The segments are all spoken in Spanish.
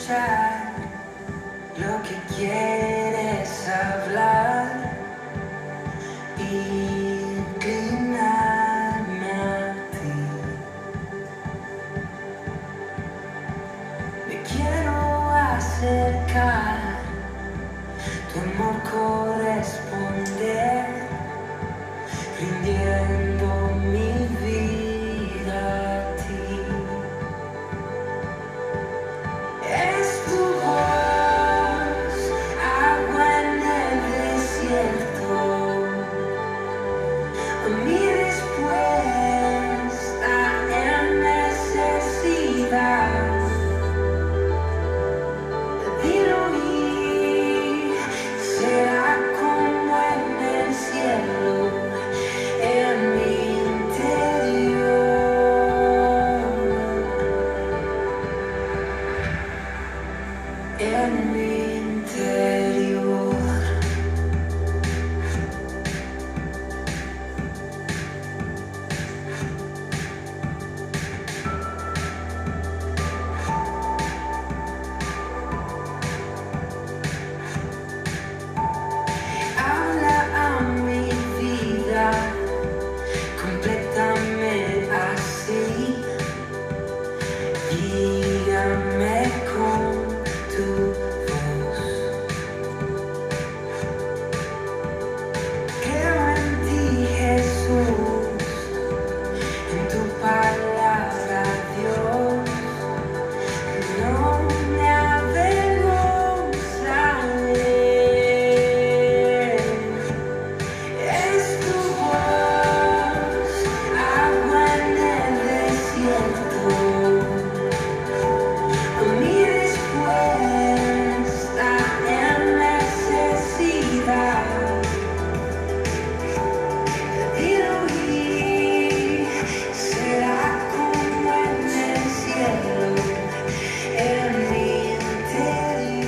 escuchar lo que quieres hablar, inclinarme a ti. Me quiero acercar, tu amor corresponder, rindiendo mi vida a ti. Es tu voz, agua en el desierto, mi respuesta en necesidad. Dilo y será como en el cielo, en mi interior, en mi interior. Habla a mi vida, complétame así, guíame con tu voz. Creo en ti, Jesús, en tu palabra, Dios. No me avergonzaré. Es tu voz, agua en el desierto, mi respuesta en necesidad. Dilo y será como en el cielo, en mi interior.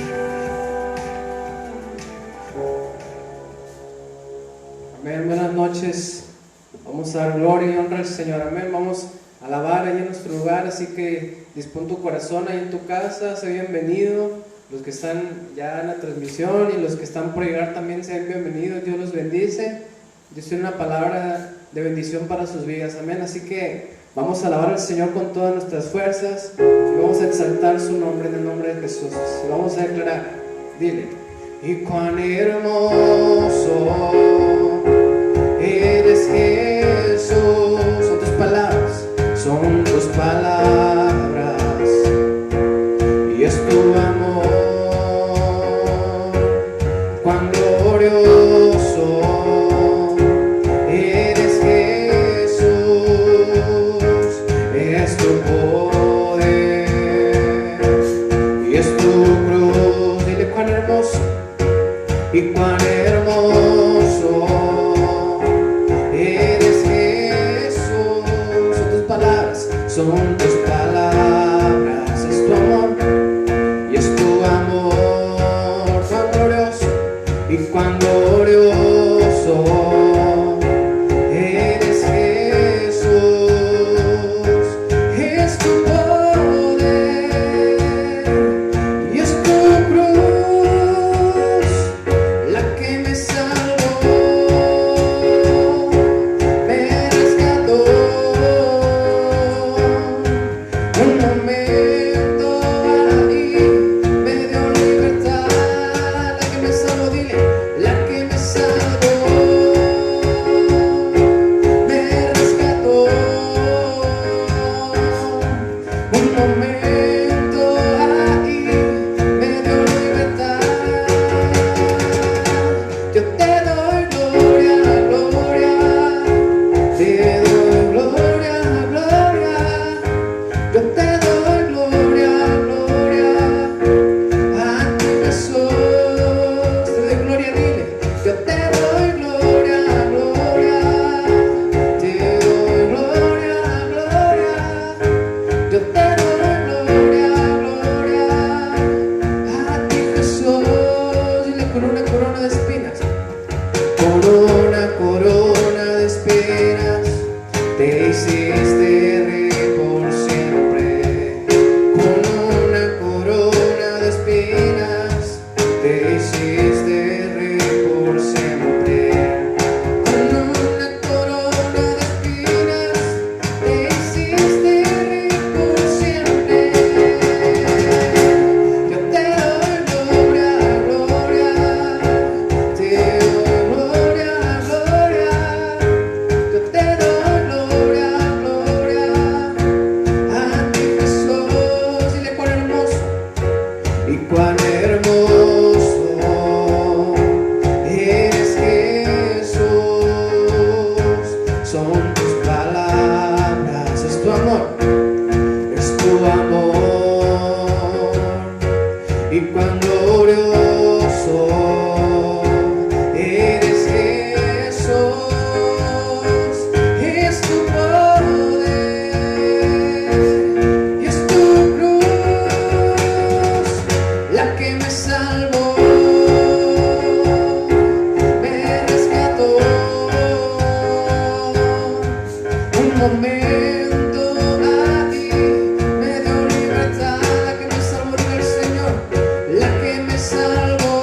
Amén, buenas noches. Vamos a dar gloria y honra al Señor. Amén, vamos a alabar ahí en nuestro lugar. Así que dispón tu corazón ahí en tu casa, sé bienvenido. Los que están ya en la transmisión y los que están por llegar también sean bienvenidos. Dios los bendice. Dios tiene una palabra de bendición para sus vidas. Amén, así que vamos a alabar al Señor con todas nuestras fuerzas y vamos a exaltar su nombre en el nombre de Jesús. Y vamos a declarar, dile: y cuán hermoso eres, Jesús. Son tus palabras, son tus palabras, y es tu amor. Cuán glorioso eres, Jesús, es tu poder y es tu cruz. Dile: cuán hermoso y cuán hermoso eres, Jesús. Son tus palabras, son tus palabras, es tu amor y es tu amor. Cuán glorioso y cuán glorioso eres, Jesús, es tu poder y es tu cruz la que me salvó, me rescató. Un momento ahí me dio libertad, la que me salvó, dile, la que me salvó, me rescató. Un momento ahí me dio libertad. Yo te doy gloria, gloria, te doy gloria, gloria. Yo te doy gloria, gloria, a ti Jesús. Te doy gloria, dile. Yo te doy gloria, gloria, te doy gloria, gloria. Yo te doy gloria, gloria, a ti Jesús. Dile: con una corona de espinas, corona, corona de espinas, te hiciste rey por siempre. Con una corona hiciste rey por siempre. Con una corona de espinas te hiciste rey por siempre. Yo te doy gloria, gloria, te doy gloria, gloria. Yo te doy gloria, gloria a ti, Jesús. Dile cuán hermoso y cuán hermoso eres, Jesús. Son tus palabras, es tu amor, es tu amor. Y cuán glorioso eres, Jesús. Es tu poder y es tu cruz la que me salvó, me rescató. Un momento a ti me dio libertad, la que me salvó el Señor, la que me salvó,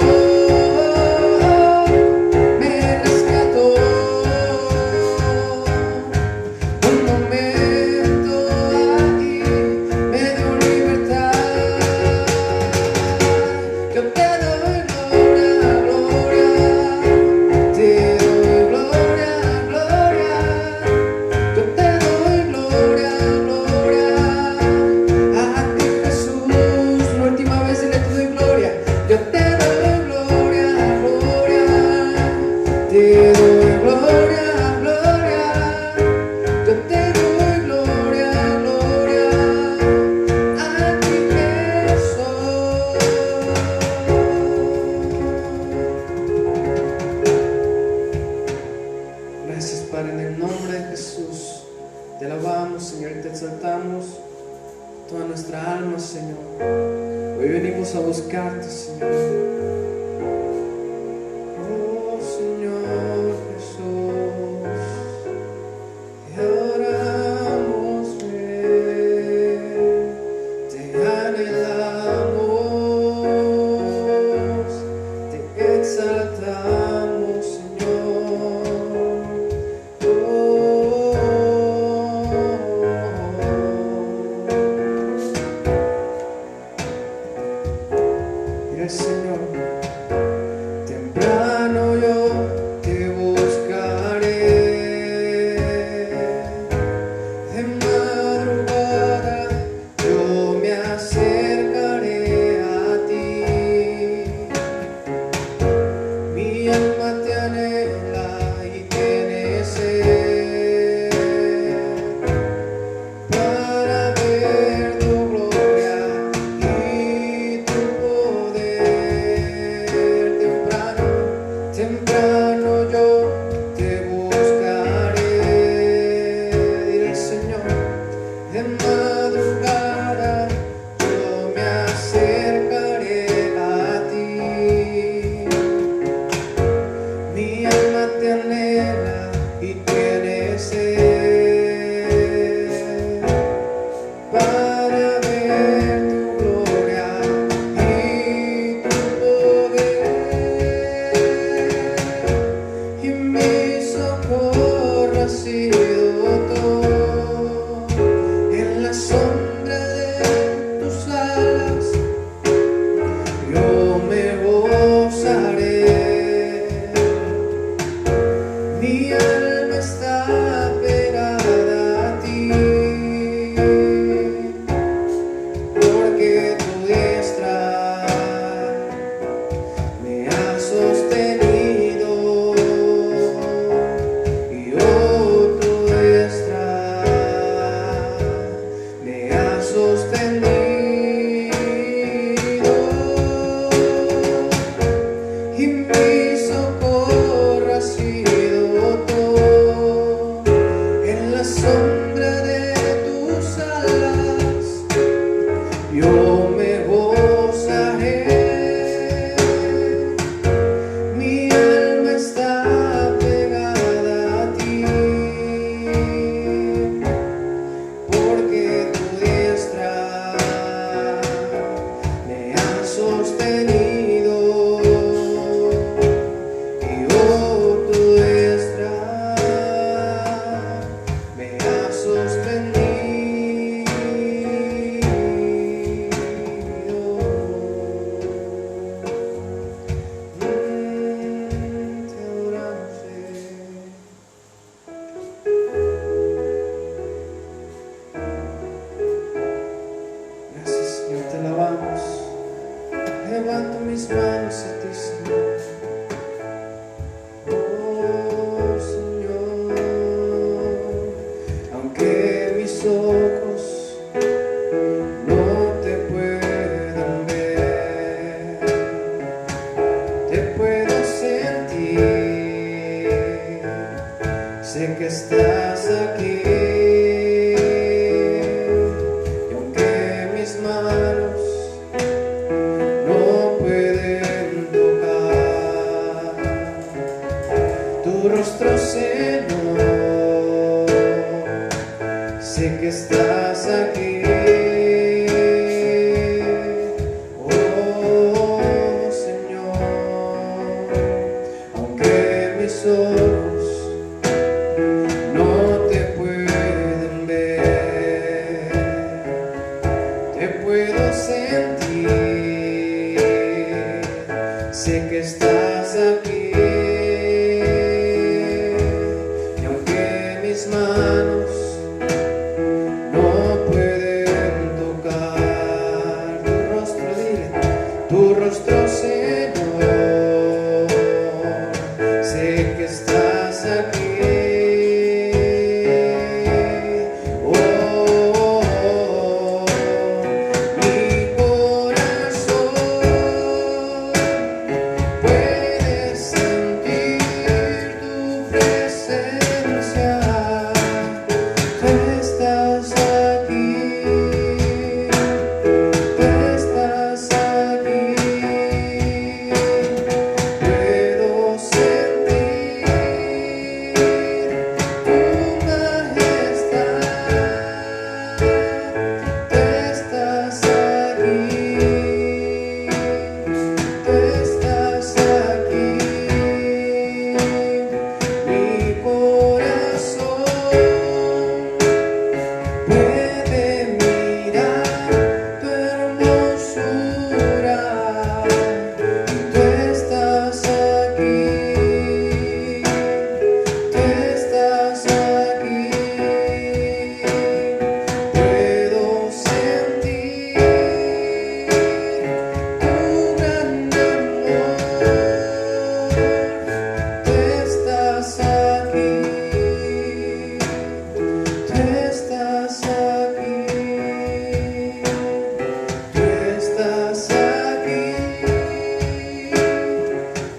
me rescató. Un momento a ti me dio libertad. Yo te doy gloria, gloria, te doy gloria, gloria. Yo te doy gloria, gloria a ti, Jesús. Una última vez dile, te doy gloria. Yo te doy gloria, gloria, te doy gloria, gloria. Yo te doy gloria, gloria a ti, Jesús. Gracias, Padre, en el nombre de Jesús. Te alabamos, Señor, y te exaltamos toda nuestra alma, Señor. Hoy venimos a buscarte, Señor. Oh, Señor Jesús, te adoramos, Rey, te anhelamos, te exaltamos, Señor. Mira, Señor, temprano yo te buscaré, de madrugada yo me acercaré a ti. Mi alma te anhela y tiene sed para ver tu gloria y tu poder. Temprano mis manos a ti, Señor. Oh, Señor, aunque mis ojos no te puedan ver, te puedo sentir, sé que estás aquí. Y aunque mis manos no pueden tocar tu rostro, Señor, sé que estás aquí. Oh, Señor, aunque mis ojos no te pueden ver, te puedo sentir, sé que estás aquí. Y aunque mis manos no pueden tocar tu rostro, dile, tu rostro, Señor, sé que estás aquí. Oh, mi corazón puede sentir tu presencia. Tú estás aquí, tú estás aquí. Puedo sentir tu majestad. Tú estás aquí, tú estás aquí. Mi corazón puede mirar tu hermosura. Tú estás aquí, tú estás aquí. Puedo sentir tu gran amor. Tú estás aquí, tú estás aquí, tú estás aquí,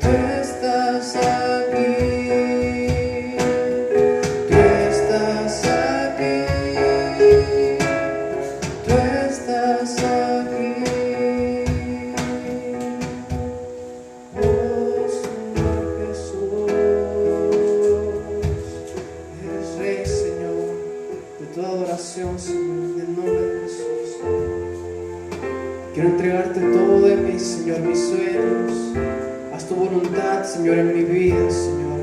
tú estás aquí, tú estás aquí, tú estás aquí. Oh, Señor Jesús, eres Rey, Señor, de toda adoración, Señor, en el nombre de Jesús. Quiero entregarte todo de mí, Señor, mis sueños. Haz tu voluntad, Señor, en mi vida, Señor.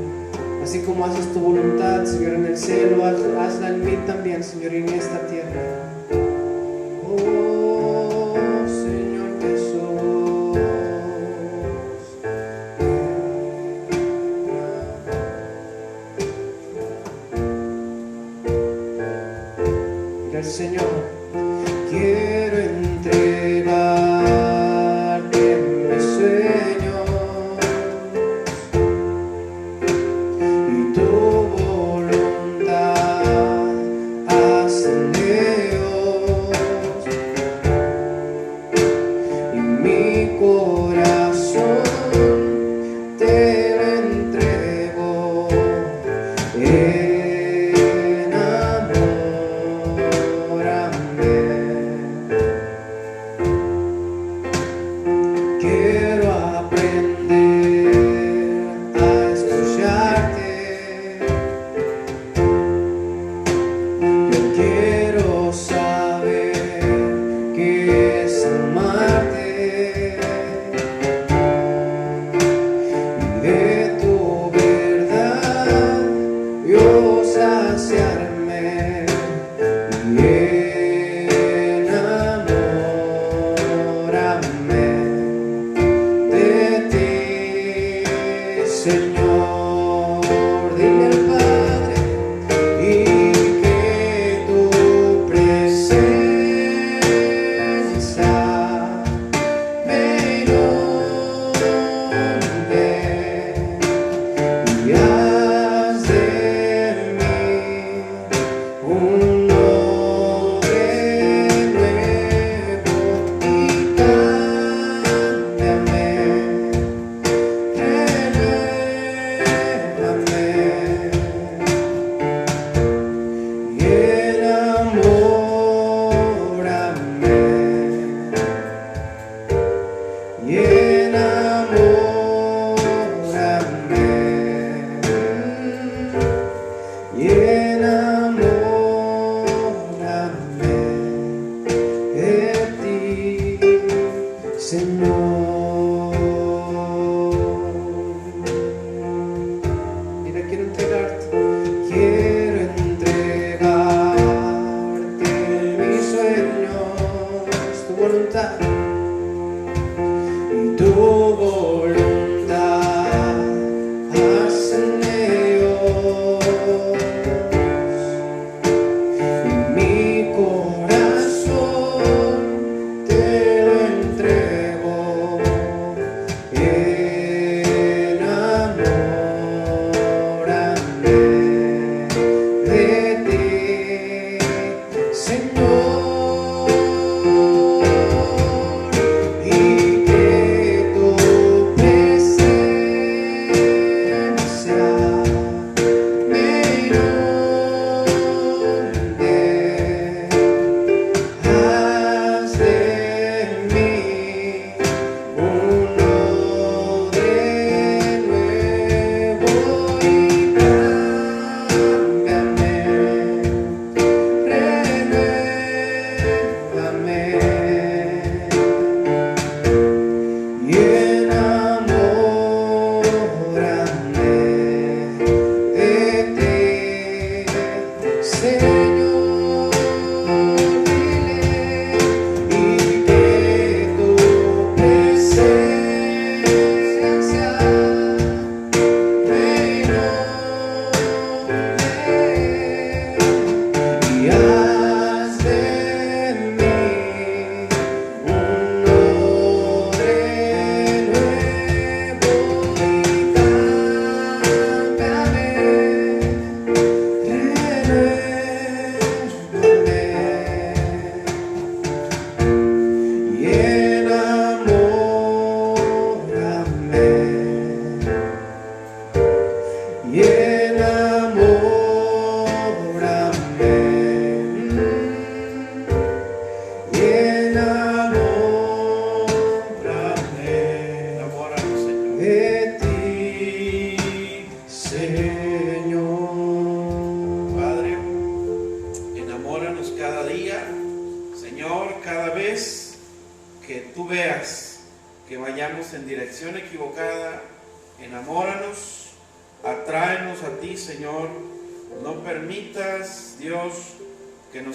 Así como haces tu voluntad, Señor, en el cielo, hazla en mí también, Señor, y en esta tierra. Oh, Señor Jesús. Dile al Señor, quiero entregarte mis sueños y tu voluntad haz en mí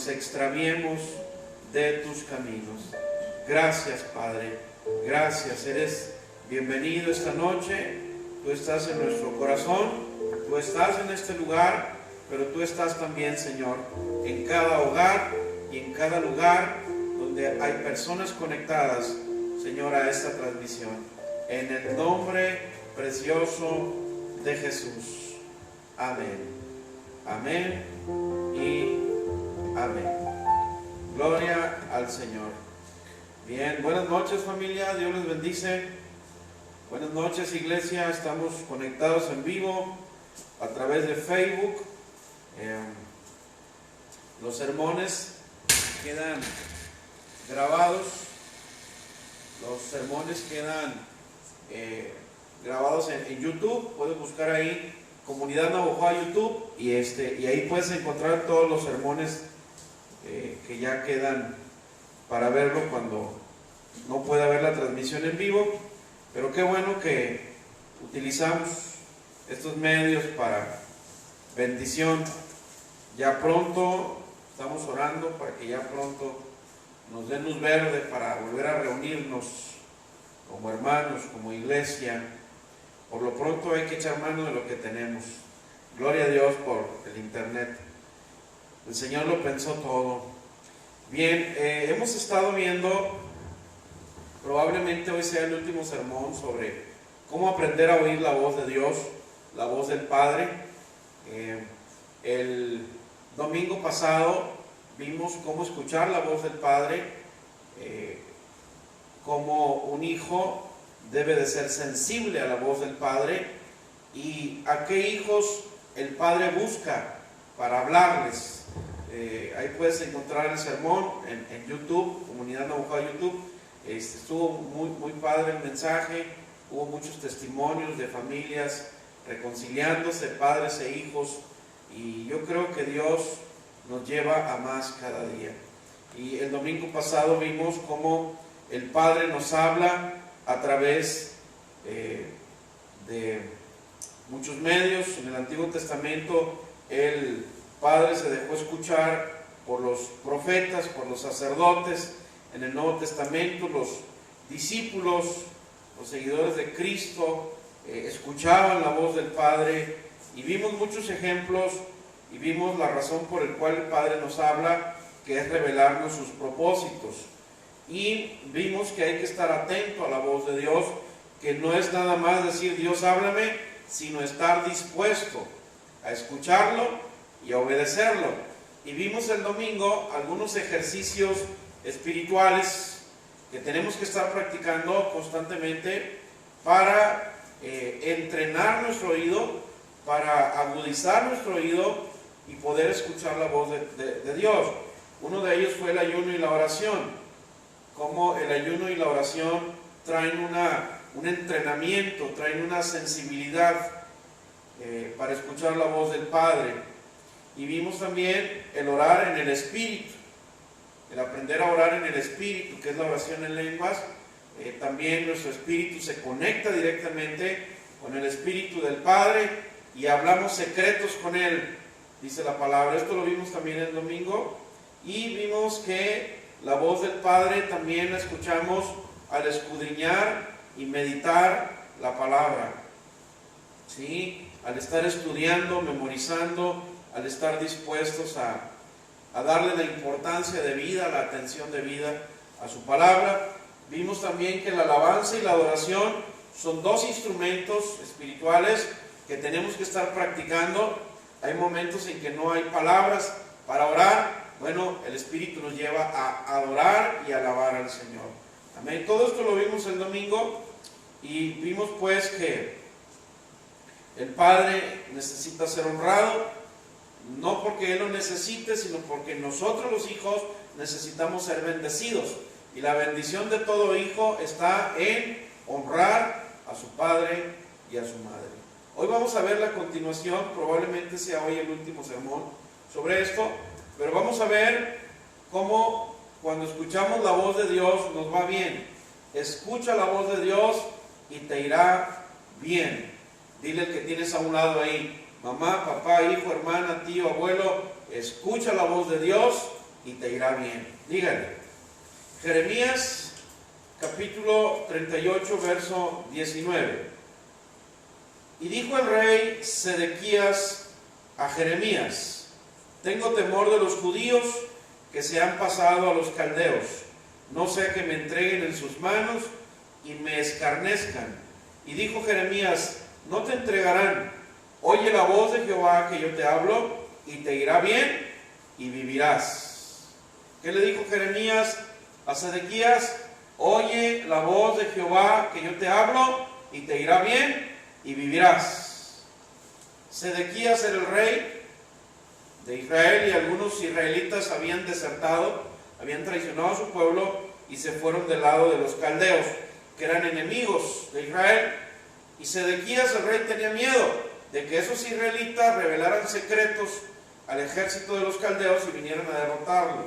Extraviemos de tus caminos. Gracias, Padre. Gracias. Eres bienvenido esta noche. Tú estás en nuestro corazón. Tú estás en este lugar, pero tú estás también, Señor, en cada hogar y en cada lugar donde hay personas conectadas, Señor, a esta transmisión. En el nombre precioso de Jesús. Amén. Amén y amén. Gloria al Señor. Bien, buenas noches, familia. Dios les bendice. Buenas noches, iglesia. Estamos conectados en vivo a través de Facebook. Los sermones quedan grabados. Los sermones quedan grabados en YouTube. Puedes buscar ahí Comunidad Navojoa YouTube y ahí puedes encontrar todos los sermones que ya quedan para verlo cuando no pueda ver la transmisión en vivo. Pero qué bueno que utilizamos estos medios para bendición. Ya pronto estamos orando para que ya pronto nos den luz verde para volver a reunirnos como hermanos, como iglesia. Por lo pronto hay que echar mano de lo que tenemos. Gloria a Dios por el internet. El Señor lo pensó todo. Bien, hemos estado viendo, probablemente hoy sea el último sermón sobre cómo aprender a oír la voz de Dios, la voz del Padre. El domingo pasado vimos cómo escuchar la voz del Padre, cómo un hijo debe de ser sensible a la voz del Padre y a qué hijos el Padre busca para hablarles. Ahí puedes encontrar el sermón en YouTube, Comunidad Navojoa YouTube. Estuvo muy padre el mensaje, hubo muchos testimonios de familias reconciliándose, padres e hijos, y yo creo que Dios nos lleva a más cada día. Y el domingo pasado vimos cómo el Padre nos habla a través de muchos medios. En el Antiguo Testamento el Padre se dejó escuchar por los profetas, por los sacerdotes. En el Nuevo Testamento los discípulos, los seguidores de Cristo, escuchaban la voz del Padre, y vimos muchos ejemplos y vimos la razón por la cual el Padre nos habla, que es revelarnos sus propósitos. Y vimos que hay que estar atento a la voz de Dios, que no es nada más decir Dios háblame, sino estar dispuesto a escucharlo y a obedecerlo. Y vimos el domingo algunos ejercicios espirituales que tenemos que estar practicando constantemente para entrenar nuestro oído, para agudizar nuestro oído y poder escuchar la voz de Dios. Uno de ellos fue el ayuno y la oración, como el ayuno y la oración traen un entrenamiento, traen una sensibilidad para escuchar la voz del Padre. Y vimos también el orar en el Espíritu, el aprender a orar en el Espíritu, que es la oración en lenguas. También nuestro espíritu se conecta directamente con el Espíritu del Padre y hablamos secretos con Él, dice la palabra. Esto lo vimos también el domingo, y vimos que la voz del Padre también la escuchamos al escudriñar y meditar la palabra, ¿sí? Al estar estudiando, memorizando, al estar dispuestos a darle la importancia de vida, la atención de vida a su palabra. Vimos también que la alabanza y la adoración son dos instrumentos espirituales que tenemos que estar practicando. Hay momentos en que no hay palabras para orar. Bueno, el Espíritu nos lleva a adorar y alabar al Señor. Amén. Todo esto lo vimos el domingo, y vimos pues que el Padre necesita ser honrado, no porque Él lo necesite, sino porque nosotros los hijos necesitamos ser bendecidos. Y la bendición de todo hijo está en honrar a su padre y a su madre. Hoy vamos a ver la continuación, probablemente sea hoy el último sermón sobre esto, pero vamos a ver cómo cuando escuchamos la voz de Dios nos va bien. Escucha la voz de Dios y te irá bien. Dile al que tienes a un lado ahí: mamá, papá, hijo, hermana, tío, abuelo, escucha la voz de Dios y te irá bien. Dígale. Jeremías capítulo 38, verso 19. Y dijo el rey Sedequías a Jeremías: tengo temor de los judíos que se han pasado a los caldeos, no sea que me entreguen en sus manos y me escarnezcan. Y dijo Jeremías: no te entregarán. Oye la voz de Jehová que yo te hablo, y te irá bien y vivirás. ¿Qué le dijo Jeremías a Sedequías? Oye la voz de Jehová que yo te hablo, y te irá bien y vivirás. Sedequías era el rey de Israel, y algunos israelitas habían desertado, habían traicionado a su pueblo y se fueron del lado de los caldeos, que eran enemigos de Israel. Y Sedequías el rey tenía miedo de que esos israelitas revelaran secretos al ejército de los caldeos y vinieran a derrotarlo.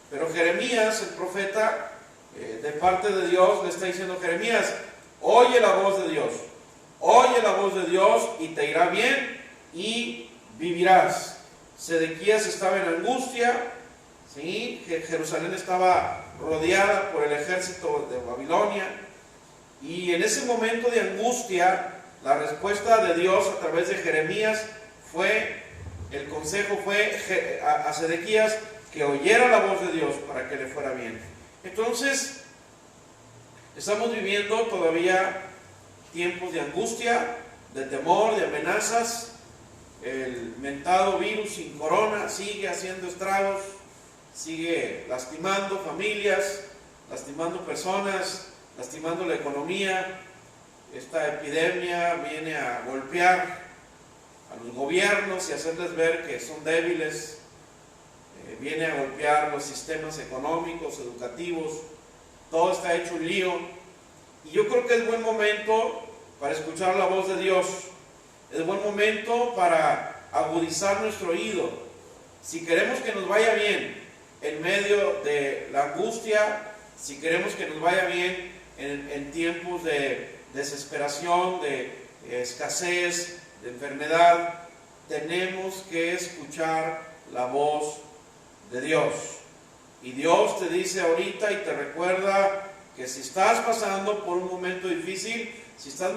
Pero Jeremías, el profeta, de parte de Dios, le está diciendo: Jeremías, oye la voz de Dios, oye la voz de Dios y te irá bien y vivirás. Sedequías estaba en angustia, ¿sí? Jerusalén estaba rodeada por el ejército de Babilonia, y en ese momento de angustia, la respuesta de Dios a través de Jeremías fue, el consejo fue a Sedequías que oyera la voz de Dios para que le fuera bien. Entonces, estamos viviendo todavía tiempos de angustia, de temor, de amenazas. El mentado virus sin corona sigue haciendo estragos, sigue lastimando familias, lastimando personas, lastimando la economía. Esta epidemia viene a golpear a los gobiernos y hacerles ver que son débiles. Viene a golpear los sistemas económicos, educativos, todo está hecho un lío. Y yo creo que es buen momento para escuchar la voz de Dios. Es buen momento para agudizar nuestro oído. Si queremos que nos vaya bien en medio de la angustia, si queremos que nos vaya bien en tiempos de desesperación, de escasez, de enfermedad, tenemos que escuchar la voz de Dios. Y Dios te dice ahorita y te recuerda que si estás pasando por un momento difícil, si estás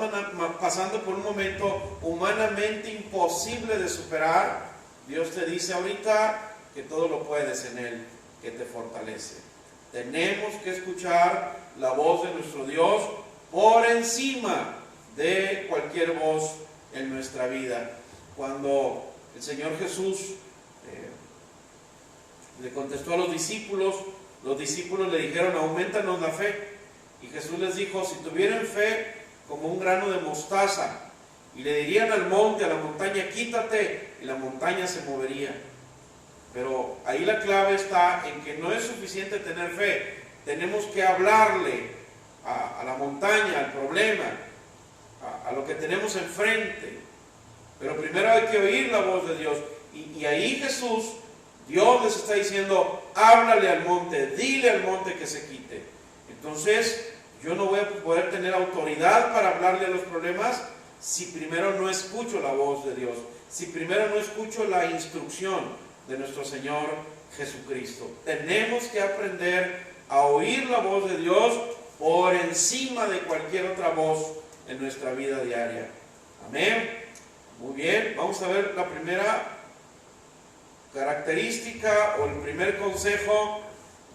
pasando por un momento humanamente imposible de superar, Dios te dice ahorita que todo lo puedes en Él, que te fortalece. Tenemos que escuchar la voz de nuestro Dios por encima de cualquier voz en nuestra vida. Cuando el Señor Jesús le contestó a los discípulos le dijeron: aumentanos la fe. Y Jesús les dijo: si tuvieran fe como un grano de mostaza, y le dirían al monte, a la montaña, quítate, y la montaña se movería. Pero ahí la clave está en que no es suficiente tener fe. Tenemos que hablarle a la montaña, al problema, a lo que tenemos enfrente. Pero primero hay que oír la voz de Dios. Y ahí Jesús, Dios les está diciendo: háblale al monte, dile al monte que se quite. Entonces, yo no voy a poder tener autoridad para hablarle a los problemas si primero no escucho la voz de Dios, si primero no escucho la instrucción de nuestro Señor Jesucristo. Tenemos que aprender a oír la voz de Dios por encima de cualquier otra voz en nuestra vida diaria. Amén. Muy bien, vamos a ver la primera característica o el primer consejo.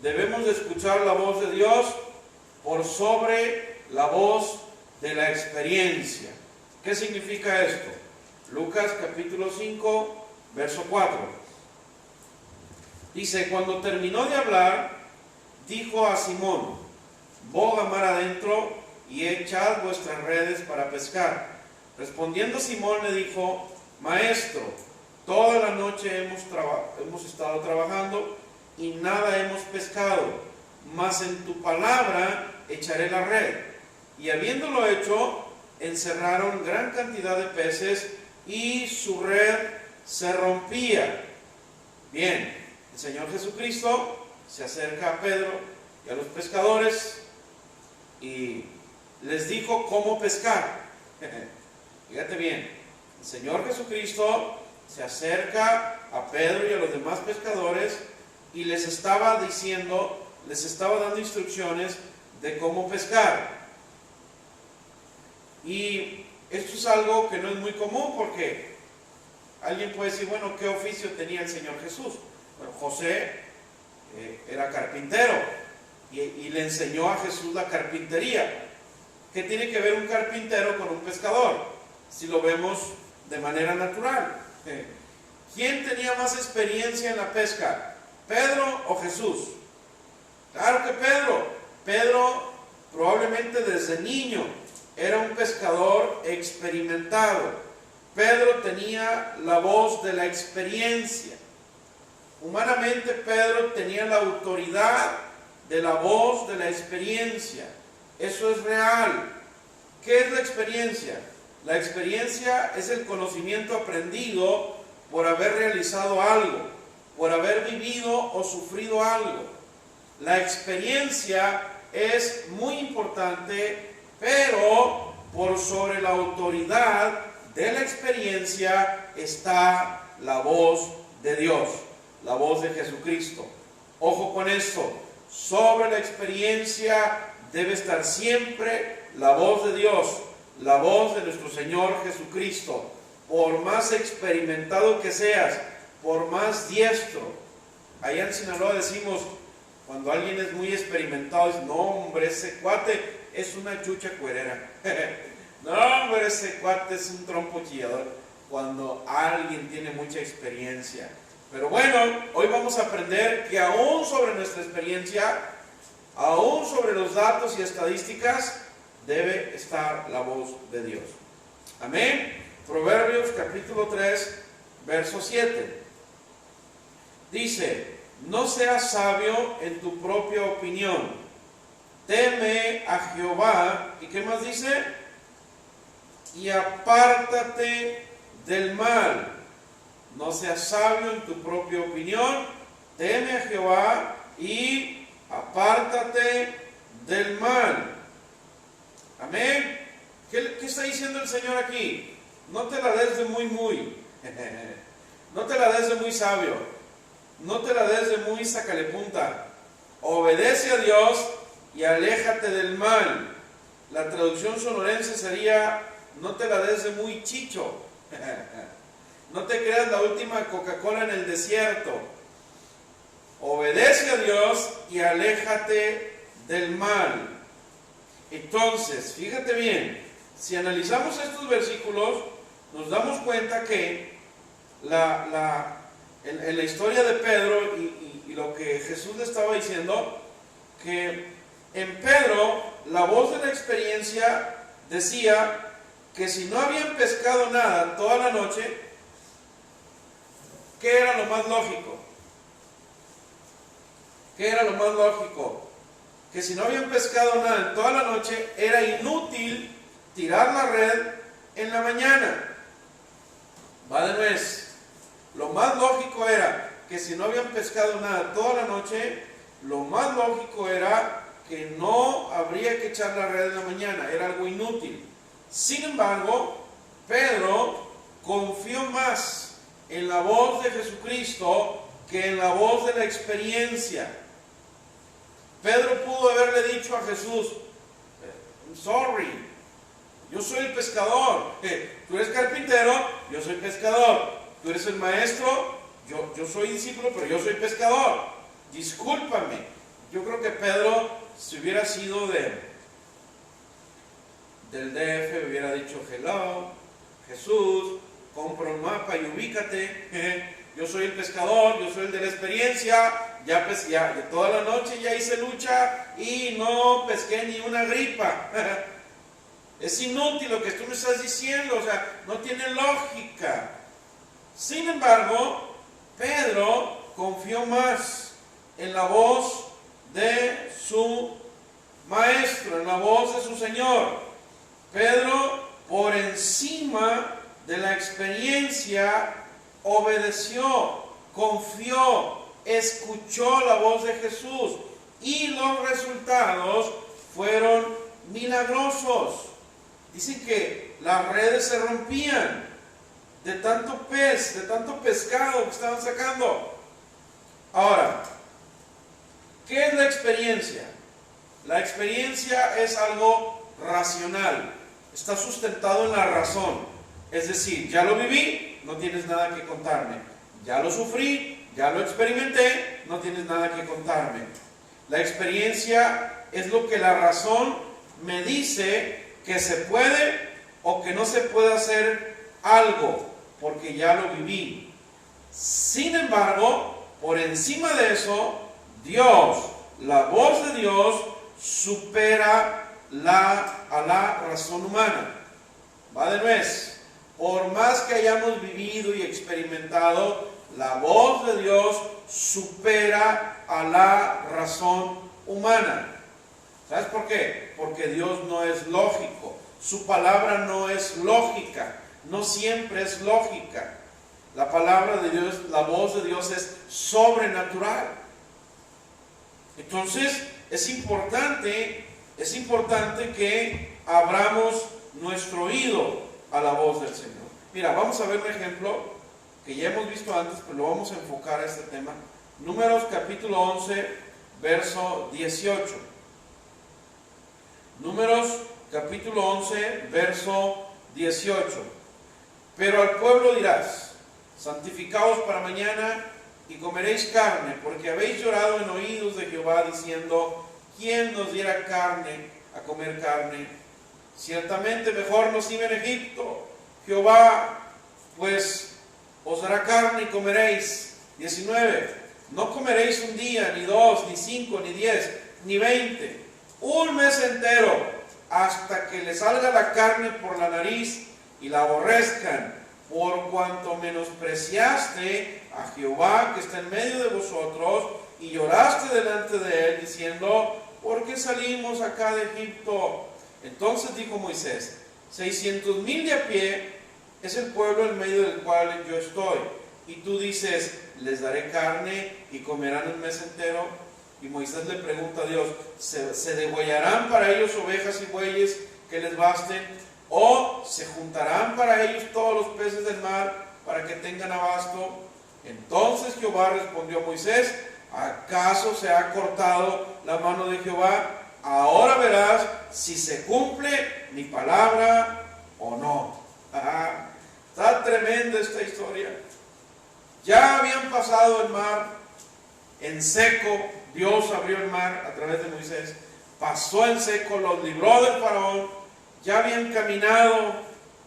Debemos de escuchar la voz de Dios por sobre la voz de la experiencia. ¿Qué significa esto? Lucas capítulo 5, verso 4. Dice: cuando terminó de hablar, dijo a Simón: boga mar adentro y echad vuestras redes para pescar. Respondiendo Simón le dijo: Maestro, toda la noche hemos estado trabajando y nada hemos pescado, mas en tu palabra echaré la red. Y habiéndolo hecho, encerraron gran cantidad de peces y su red se rompía. Bien, el Señor Jesucristo se acerca a Pedro y a los pescadores y les dijo cómo pescar. Fíjate bien, el Señor Jesucristo se acerca a Pedro y a los demás pescadores y les estaba diciendo, les estaba dando instrucciones de cómo pescar. Y esto es algo que no es muy común, porque alguien puede decir: bueno, ¿qué oficio tenía el Señor Jesús? Bueno, José era carpintero y le enseñó a Jesús la carpintería. ¿Qué tiene que ver un carpintero con un pescador? Si lo vemos de manera natural. ¿Quién tenía más experiencia en la pesca? ¿Pedro o Jesús? Claro que Pedro. Pedro probablemente desde niño era un pescador experimentado. Pedro tenía la voz de la experiencia. Humanamente Pedro tenía la autoridad de la voz de la experiencia. Eso es real. ¿Qué es la experiencia? La experiencia es el conocimiento aprendido por haber realizado algo, por haber vivido o sufrido algo. La experiencia es muy importante, pero por sobre la autoridad de la experiencia está la voz de Dios, la voz de Jesucristo. Ojo con esto: sobre la experiencia debe estar siempre la voz de Dios, la voz de nuestro Señor Jesucristo. Por más experimentado que seas, por más diestro. Allá en Sinaloa decimos, cuando alguien es muy experimentado, es: no hombre, ese cuate es una chucha cuerera. No hombre, ese cuate es un trompo chillador. Cuando alguien tiene mucha experiencia. Pero bueno, hoy vamos a aprender que aún sobre nuestra experiencia, aún sobre los datos y estadísticas, debe estar la voz de Dios. Amén. Proverbios capítulo 3, verso 7. Dice: no seas sabio en tu propia opinión, teme a Jehová. ¿Y qué más dice? Y apártate del mal. No seas sabio en tu propia opinión. Teme a Jehová y apártate del mal. Amén. ¿Qué está diciendo el Señor aquí? No te la des de muy. No te la des de muy sabio. No te la des de muy sacalepunta. Obedece a Dios y aléjate del mal. La traducción sonorense sería: no te la des de muy chicho. No te creas la última Coca-Cola en el desierto. Obedece a Dios y aléjate del mal. Entonces, fíjate bien, si analizamos estos versículos, nos damos cuenta que en la historia de Pedro y lo que Jesús le estaba diciendo, que en Pedro la voz de la experiencia decía que si no habían pescado nada toda la noche, ¿qué era lo más lógico? ¿Qué era lo más lógico? Que si no habían pescado nada en toda la noche, era inútil tirar la red en la mañana. Va de nuez. Lo más lógico era que si no habían pescado nada toda la noche, lo más lógico era que no habría que echar la red en la mañana, era algo inútil. Sin embargo, Pedro confió más en la voz de Jesucristo que en la voz de la experiencia. Pedro pudo haberle dicho a Jesús: sorry, yo soy el pescador. Tú eres carpintero, yo soy pescador. Tú eres el maestro, yo soy discípulo, pero yo soy pescador. Discúlpame. Yo creo que Pedro, si hubiera sido del DF, hubiera dicho: hello, Jesús, compra un mapa y ubícate. Yo soy el pescador, yo soy el de la experiencia. Ya toda la noche ya hice lucha y no pesqué ni una gripa. Es inútil lo que tú me estás diciendo, o sea, no tiene lógica. Sin embargo, Pedro confió más en la voz de su maestro, en la voz de su Señor. Pedro, por encima de la experiencia, obedeció, confió, escuchó la voz de Jesús, y los resultados fueron milagrosos. Dicen que las redes se rompían de tanto pez, de tanto pescado que estaban sacando. Ahora, ¿qué es la experiencia? La experiencia es algo racional, está sustentado en la razón. Es decir, ya lo viví, no tienes nada que contarme. Ya lo sufrí, ya lo experimenté, no tienes nada que contarme. La experiencia es lo que la razón me dice que se puede o que no se puede hacer algo, porque ya lo viví. Sin embargo, por encima de eso, Dios, la voz de Dios, supera a la razón humana. Va de nuez. Por más que hayamos vivido y experimentado, la voz de Dios supera a la razón humana. ¿Sabes por qué? Porque Dios no es lógico. Su palabra no es lógica. No siempre es lógica. La palabra de Dios, la voz de Dios es sobrenatural. Entonces, es importante que abramos nuestro oído a la voz del Señor. Mira, vamos a ver un ejemplo que ya hemos visto antes, pero lo vamos a enfocar a este tema. Números capítulo 11, verso 18. Números capítulo 11, verso 18. Pero al pueblo dirás: santificaos para mañana y comeréis carne, porque habéis llorado en oídos de Jehová, diciendo: ¿quién nos diera carne a comer carne? Ciertamente mejor nos iba en Egipto. Jehová pues os dará carne y comeréis. 19. No comeréis un día, ni dos, ni 5, ni 10, ni 20, un mes entero, hasta que le salga la carne por la nariz y la aborrezcan, por cuanto menospreciaste a Jehová que está en medio de vosotros, y lloraste delante de él, diciendo: ¿por qué salimos acá de Egipto? Entonces dijo Moisés, 600,000 de a pie es el pueblo en medio del cual yo estoy. Y tú dices, les daré carne y comerán un mes entero. Y Moisés le pregunta a Dios, ¿se degollarán para ellos ovejas y bueyes que les basten? ¿O se juntarán para ellos todos los peces del mar para que tengan abasto? Entonces Jehová respondió a Moisés, ¿acaso se ha cortado la mano de Jehová? Ahora verás si se cumple mi palabra o no. Está tremenda esta historia. Ya habían pasado el mar en seco. Dios abrió el mar a través de Moisés. Pasó en seco, los libró del faraón. Ya habían caminado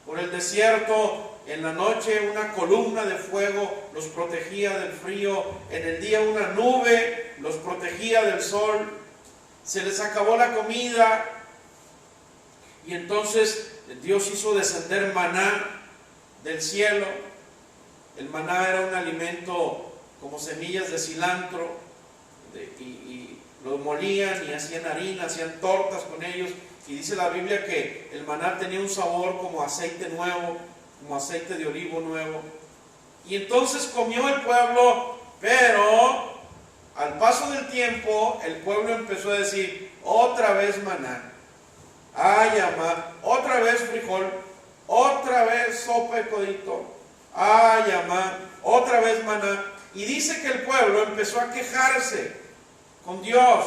por el desierto. En la noche una columna de fuego los protegía del frío. En el día una nube los protegía del sol. Se les acabó la comida. Y entonces Dios hizo descender maná del cielo. El maná era un alimento como semillas de cilantro. Y los molían y hacían harina, hacían tortas con ellos. Y dice la Biblia que el maná tenía un sabor como aceite nuevo, como aceite de olivo nuevo. Y entonces comió el pueblo, pero al paso del tiempo el pueblo empezó a decir, otra vez maná, ay amá, otra vez frijol, otra vez sopa de codito, ay amá, otra vez maná. Y dice que el pueblo empezó a quejarse con Dios,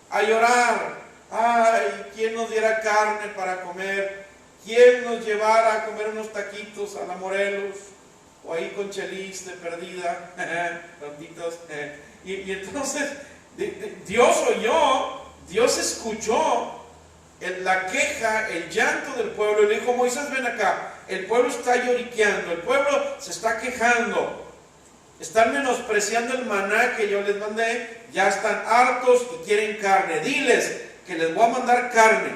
a llorar. Ay, ¿quién nos diera carne para comer? ¿Quién nos llevara a comer unos taquitos a la Morelos? O ahí con chelis de perdida, tontitos. Y entonces Dios oyó, Dios escuchó la queja, el llanto del pueblo. Y le dijo, Moisés, ven acá. El pueblo está lloriqueando, el pueblo se está quejando. Están menospreciando el maná que yo les mandé. Ya están hartos y quieren carne. Diles que les voy a mandar carne.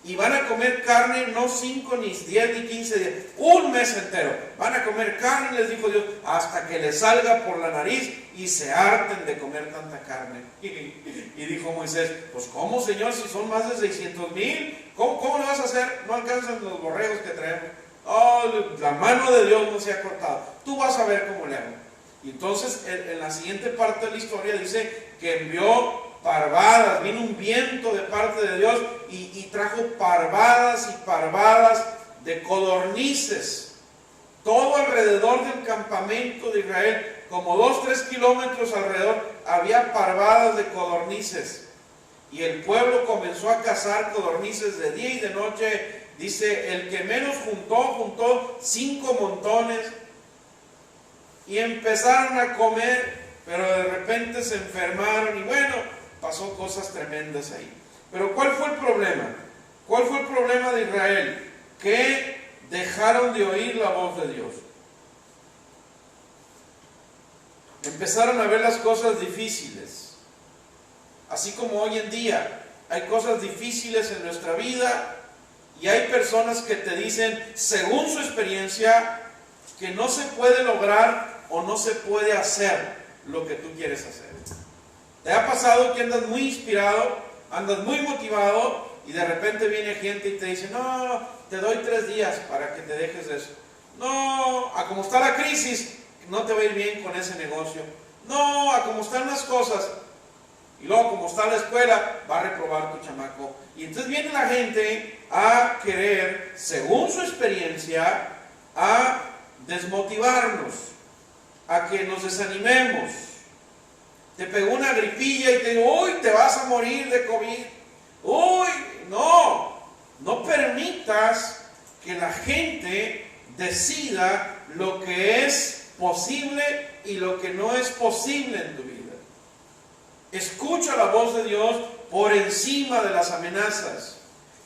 Y van a comer carne no 5, ni 10, ni 15 días. Un mes entero. Van a comer carne, les dijo Dios, hasta que les salga por la nariz y se harten de comer tanta carne. Y dijo Moisés, pues ¿cómo, Señor? Si son más de 600,000, ¿cómo lo vas a hacer? No alcanzan los borregos que traemos. Oh, la mano de Dios no se ha cortado. Tú vas a ver cómo le hago. Y entonces en la siguiente parte de la historia dice que envió parvadas, vino un viento de parte de Dios y trajo parvadas y parvadas de codornices. Todo alrededor del campamento de Israel, como 2-3 kilómetros alrededor, había parvadas de codornices. Y el pueblo comenzó a cazar codornices de día y de noche. Dice, el que menos juntó 5 montones. Y empezaron a comer, pero de repente se enfermaron y bueno, pasó cosas tremendas ahí. Pero ¿cuál fue el problema? ¿Cuál fue el problema de Israel? Que dejaron de oír la voz de Dios. Empezaron a ver las cosas difíciles. Así como hoy en día hay cosas difíciles en nuestra vida y hay personas que te dicen, según su experiencia, que no se puede lograr o no se puede hacer lo que tú quieres hacer. ¿Te ha pasado que andas muy inspirado, andas muy motivado y de repente viene gente y te dice, no, te doy 3 días para que te dejes de eso? No, a como está la crisis, no te va a ir bien con ese negocio. No, a como están las cosas. Y luego como está la escuela, va a reprobar tu chamaco. Y entonces viene la gente a querer, según su experiencia, a desmotivarnos, a que nos desanimemos. Te pegó una gripilla y te digo, uy, te vas a morir de COVID. Uy, no permitas que la gente decida lo que es posible y lo que no es posible en tu vida. Escucha la voz de Dios por encima de las amenazas.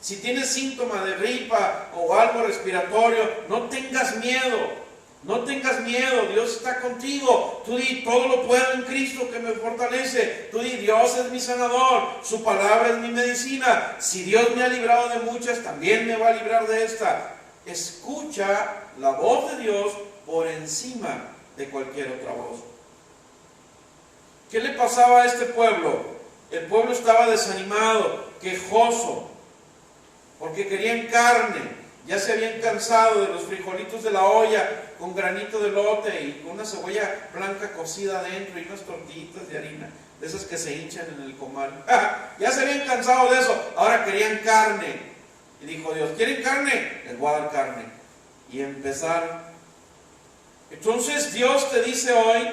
Si tienes síntomas de gripa o algo respiratorio, no tengas miedo. No tengas miedo, Dios está contigo. Tú di, todo lo puedo en Cristo que me fortalece. Tú di, Dios es mi sanador, su palabra es mi medicina. Si Dios me ha librado de muchas, también me va a librar de esta. Escucha la voz de Dios por encima de cualquier otra voz. ¿Qué le pasaba a este pueblo? el pueblo estaba desanimado, quejoso, porque querían carne. Ya se habían cansado de los frijolitos de la olla con granito de elote y con una cebolla blanca cocida adentro y unas tortillitas de harina, de esas que se hinchan en el comal. Ya se habían cansado de eso, ahora querían carne. Y dijo Dios, ¿quieren carne? Les voy a dar carne. Y empezaron. Entonces Dios te dice hoy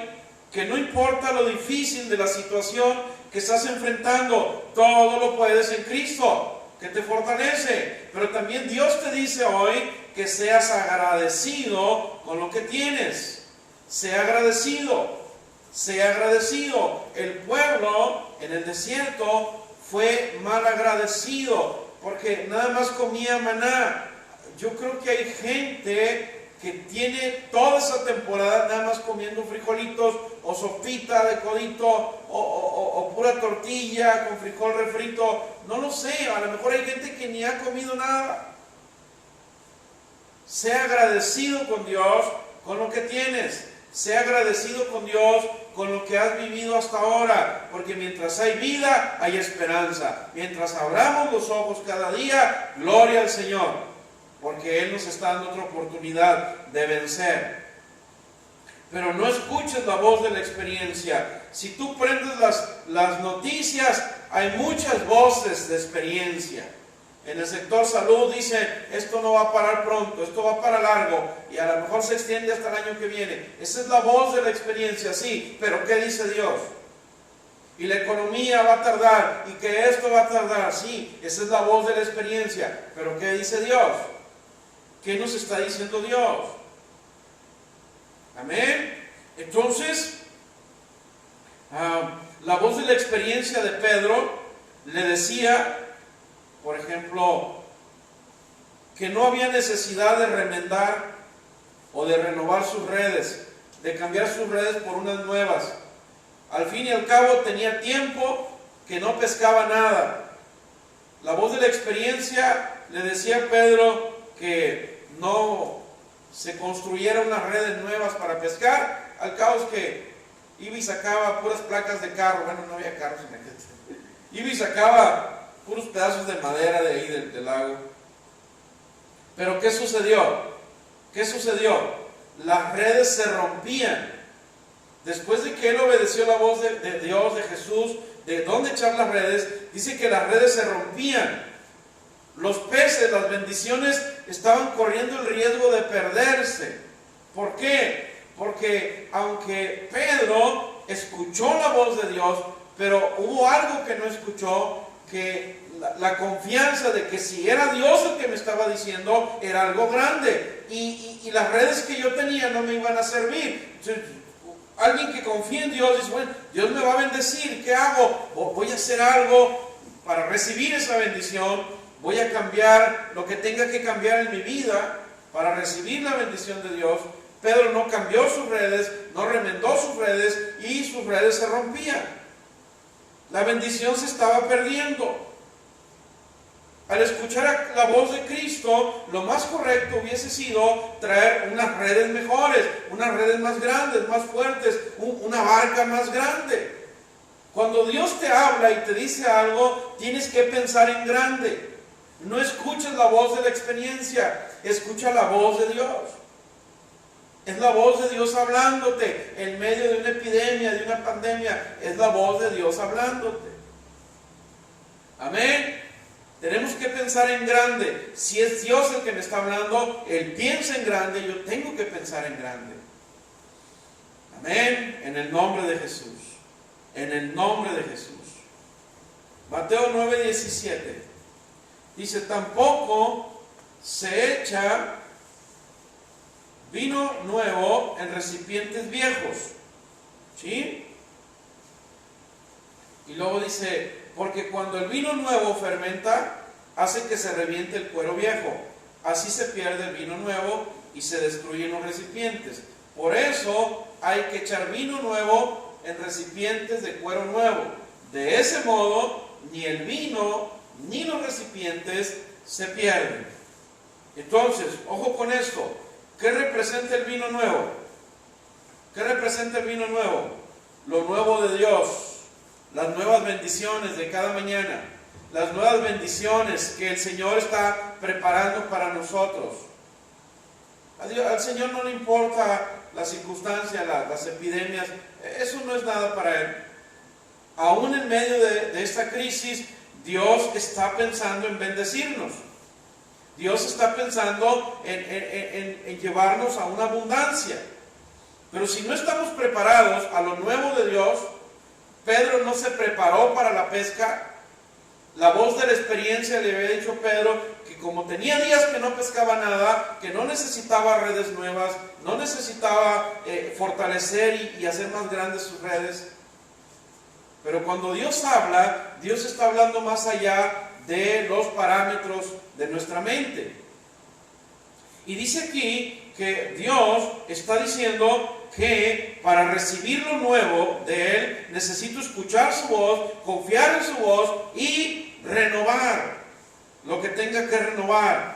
que no importa lo difícil de la situación que estás enfrentando, todo lo puedes en Cristo, que te fortalece. Pero también Dios te dice hoy que seas agradecido con lo que tienes. Sea agradecido, sea agradecido. El pueblo en el desierto fue mal agradecido porque nada más comía maná. Yo creo que hay gente que tiene toda esa temporada nada más comiendo frijolitos o sopita de codito o pura tortilla con frijol refrito. No lo sé, a lo mejor hay gente que ni ha comido nada. Sea agradecido con Dios con lo que tienes. Sea agradecido con Dios con lo que has vivido hasta ahora, porque mientras hay vida, hay esperanza. Mientras abramos los ojos cada día, gloria al Señor, porque Él nos está dando otra oportunidad de vencer. Pero no escuches la voz de la experiencia. Si tú prendes las noticias, hay muchas voces de experiencia. En el sector salud dicen, esto no va a parar pronto, esto va para largo, y a lo mejor se extiende hasta el año que viene. Esa es la voz de la experiencia, sí, pero ¿qué dice Dios? Y la economía va a tardar, y que esto va a tardar, sí, esa es la voz de la experiencia, pero ¿qué dice Dios? ¿Qué nos está diciendo Dios? Amén. Entonces, la voz de la experiencia de Pedro le decía, por ejemplo, que no había necesidad de remendar o de renovar sus redes, de cambiar sus redes por unas nuevas. Al fin y al cabo tenía tiempo que no pescaba nada. La voz de la experiencia le decía a Pedro que no se construyeran unas redes nuevas para pescar. Al cabo es que iba y sacaba puras placas de carro. Bueno, no había carros en aquel tiempo. Iba y sacaba puros pedazos de madera de ahí del lago. Pero ¿qué sucedió? ¿Qué sucedió? Las redes se rompían. Después de que él obedeció la voz de Dios, de Jesús, de dónde echar las redes, dice que las redes se rompían. Los peces, las bendiciones, estaban corriendo el riesgo de perderse. ¿Por qué? Porque aunque Pedro escuchó la voz de Dios, pero hubo algo que no escuchó, que la confianza de que si era Dios el que me estaba diciendo, era algo grande. Y las redes que yo tenía no me iban a servir. Entonces, alguien que confía en Dios dice, bueno, Dios me va a bendecir, ¿qué hago? Voy a hacer algo para recibir esa bendición, voy a cambiar lo que tenga que cambiar en mi vida para recibir la bendición de Dios. Pedro no cambió sus redes, no remendó sus redes y sus redes se rompían. La bendición se estaba perdiendo. Al escuchar la voz de Cristo, lo más correcto hubiese sido traer unas redes mejores, unas redes más grandes, más fuertes, una barca más grande. Cuando Dios te habla y te dice algo, tienes que pensar en grande. No escuches la voz de la experiencia, escucha la voz de Dios. Es la voz de Dios hablándote en medio de una epidemia, de una pandemia. Es la voz de Dios hablándote. Amén. Tenemos que pensar en grande. Si es Dios el que me está hablando, Él piensa en grande, yo tengo que pensar en grande. Amén. En el nombre de Jesús. En el nombre de Jesús. Mateo 9:17. Dice, tampoco se echa vino nuevo en recipientes viejos. ¿Sí? Y luego dice, porque cuando el vino nuevo fermenta, hace que se reviente el cuero viejo. Así se pierde el vino nuevo y se destruyen los recipientes. Por eso hay que echar vino nuevo en recipientes de cuero nuevo. De ese modo, ni el vino ni los recipientes se pierden. Entonces, ojo con esto. ¿Qué representa el vino nuevo? ¿Qué representa el vino nuevo? Lo nuevo de Dios. las nuevas bendiciones de cada mañana, las nuevas bendiciones que el Señor está preparando para nosotros. Al Señor no le importa las circunstancias, las epidemias, eso no es nada para Él. Aún en medio de esta crisis, Dios está pensando en bendecirnos. Dios está pensando en llevarnos a una abundancia. Pero si no estamos preparados a lo nuevo de Dios, Pedro no se preparó para la pesca. La voz de la experiencia le había dicho a Pedro que como tenía días que no pescaba nada, que no necesitaba redes nuevas, no necesitaba fortalecer y hacer más grandes sus redes. Pero cuando Dios habla, Dios está hablando más allá de los parámetros de nuestra mente. Y dice aquí que Dios está diciendo que para recibir lo nuevo de Él necesito escuchar su voz, confiar en su voz y renovar lo que tenga que renovar.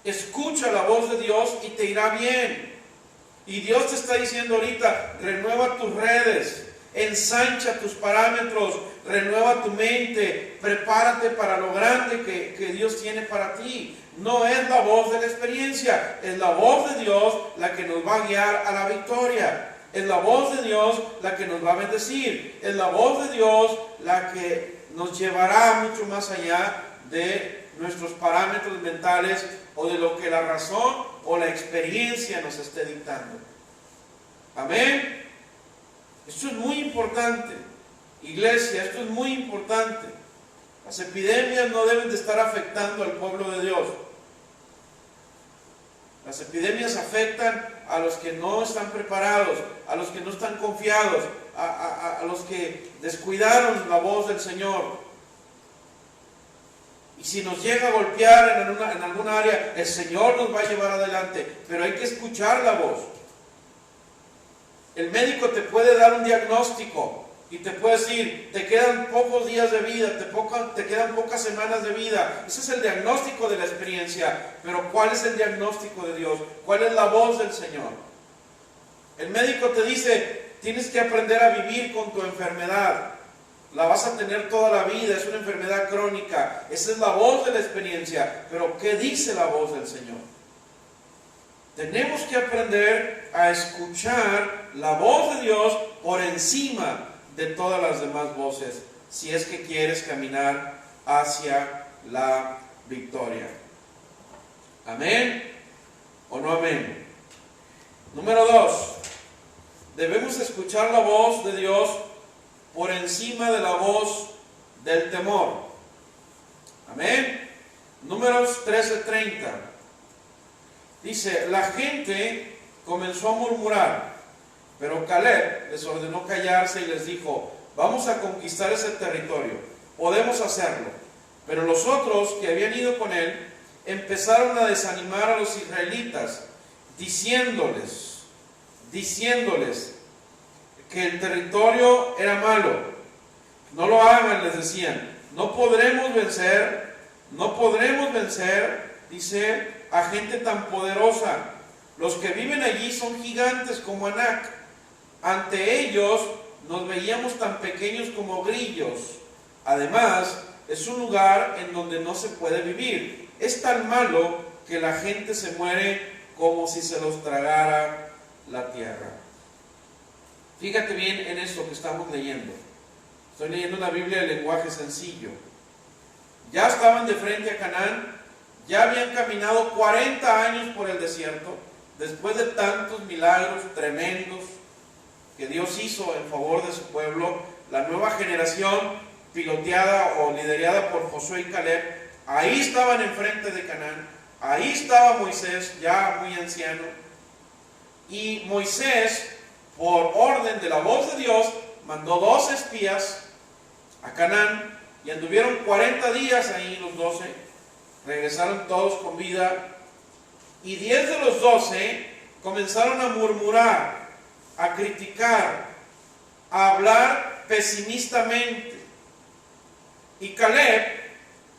Escucha la voz de Dios y te irá bien. Y Dios te está diciendo ahorita, renueva tus redes, ensancha tus parámetros, renueva tu mente, prepárate para lo grande que Dios tiene para ti. No es la voz de la experiencia, es la voz de Dios la que nos va a guiar a la victoria. Es la voz de Dios la que nos va a bendecir. Es la voz de Dios la que nos llevará mucho más allá de nuestros parámetros mentales o de lo que la razón o la experiencia nos esté dictando. Amén. Esto es muy importante, iglesia, esto es muy importante. Las epidemias no deben de estar afectando al pueblo de Dios. Las epidemias afectan a los que no están preparados, a los que no están confiados, a los que descuidaron la voz del Señor. Y si nos llega a golpear en alguna área, el Señor nos va a llevar adelante, pero hay que escuchar la voz. El médico te puede dar un diagnóstico y te puede decir, te quedan pocos días de vida, te quedan pocas semanas de vida. Ese es el diagnóstico de la experiencia. Pero ¿cuál es el diagnóstico de Dios? ¿Cuál es la voz del Señor? El médico te dice, tienes que aprender a vivir con tu enfermedad. La vas a tener toda la vida, es una enfermedad crónica. Esa es la voz de la experiencia. Pero ¿qué dice la voz del Señor? Tenemos que aprender a escuchar la voz de Dios por encima de todas las demás voces, si es que quieres caminar hacia la victoria. ¿Amén o no amén? Número 2, debemos escuchar la voz de Dios por encima de la voz del temor. Amén. Números 13:30. Dice, la gente comenzó a murmurar, pero Caleb les ordenó callarse y les dijo, vamos a conquistar ese territorio, podemos hacerlo. Pero los otros que habían ido con él empezaron a desanimar a los israelitas, diciéndoles que el territorio era malo. No lo hagan, les decían, no podremos vencer, dice, a gente tan poderosa. Los que viven allí son gigantes como Anac. Ante ellos nos veíamos tan pequeños como grillos. Además, es un lugar en donde no se puede vivir. Es tan malo que la gente se muere como si se los tragara la tierra. Fíjate bien en esto que estamos leyendo. Estoy leyendo la Biblia de lenguaje sencillo. Ya estaban de frente a Canaán. Ya habían caminado 40 años por el desierto, después de tantos milagros tremendos que Dios hizo en favor de su pueblo. La nueva generación, piloteada o liderada por Josué y Caleb, ahí estaban enfrente de Canaán. Ahí estaba Moisés, ya muy anciano. Y Moisés, por orden de la voz de Dios, mandó 2 espías a Canaán y anduvieron 40 días ahí los 12. Regresaron todos con vida y 10 de los 12 comenzaron a murmurar, a criticar, a hablar pesimistamente. Y Caleb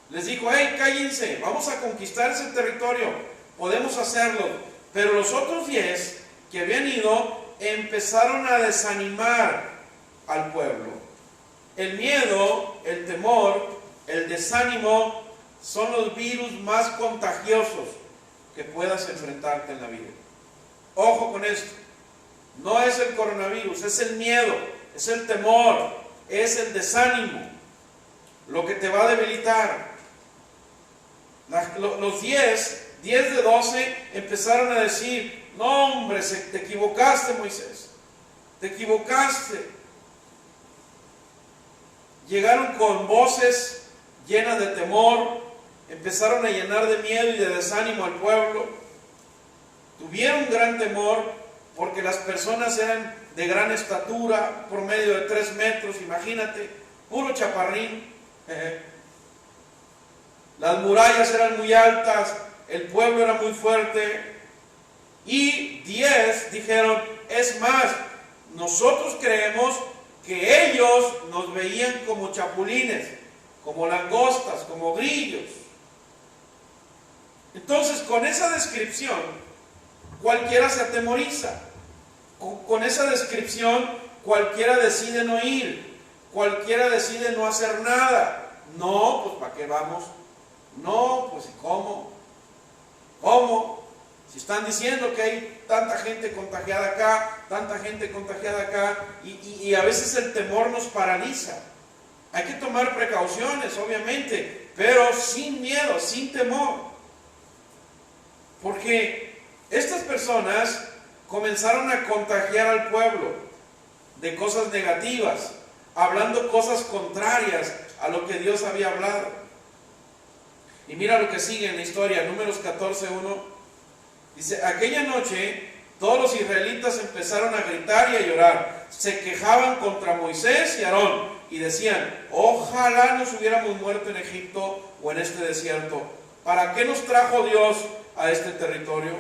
les dijo, hey, cállense, vamos a conquistar ese territorio, podemos hacerlo. Pero los otros 10 que habían ido empezaron a desanimar al pueblo. El miedo, el temor, el desánimo son los virus más contagiosos que puedas enfrentarte en la vida. Ojo con esto. No es el coronavirus, es el miedo, es el temor, es el desánimo lo que te va a debilitar. Los 10 de 12 empezaron a decir: no hombre, te equivocaste, Moisés, te equivocaste. Llegaron con voces llenas de temor, empezaron a llenar de miedo y de desánimo al pueblo. Tuvieron gran temor porque las personas eran de gran estatura, por medio de 3 metros, imagínate, puro chaparrín. Las murallas eran muy altas, el pueblo era muy fuerte. Y 10 dijeron: es más, nosotros creemos que ellos nos veían como chapulines, como langostas, como grillos. Entonces, con esa descripción, cualquiera se atemoriza. Con esa descripción, cualquiera decide no ir, cualquiera decide no hacer nada. No, pues ¿para qué vamos? No, pues ¿cómo? ¿Cómo? Si están diciendo que hay tanta gente contagiada acá, tanta gente contagiada acá, y a veces el temor nos paraliza. Hay que tomar precauciones, obviamente, pero sin miedo, sin temor. Porque estas personas comenzaron a contagiar al pueblo de cosas negativas, hablando cosas contrarias a lo que Dios había hablado. Y mira lo que sigue en la historia, Números 14:1. Dice: aquella noche todos los israelitas empezaron a gritar y a llorar. Se quejaban contra Moisés y Aarón y decían: ojalá nos hubiéramos muerto en Egipto o en este desierto. ¿Para qué nos trajo Dios a este territorio?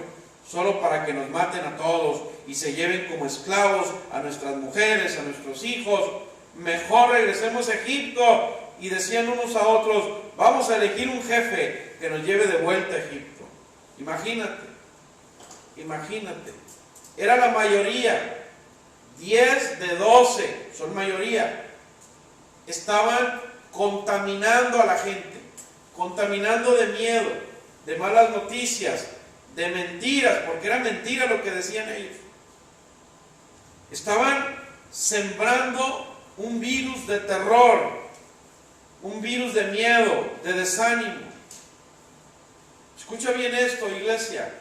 Solo para que nos maten a todos y se lleven como esclavos a nuestras mujeres, a nuestros hijos. Mejor regresemos a Egipto. Y decían unos a otros: vamos a elegir un jefe que nos lleve de vuelta a Egipto. Imagínate, imagínate. Era la mayoría. 10 de 12 son mayoría. Estaban contaminando a la gente, contaminando de miedo, de malas noticias, de mentiras, porque era mentira lo que decían ellos. Estaban sembrando un virus de terror, un virus de miedo, de desánimo. Escucha bien esto, iglesia.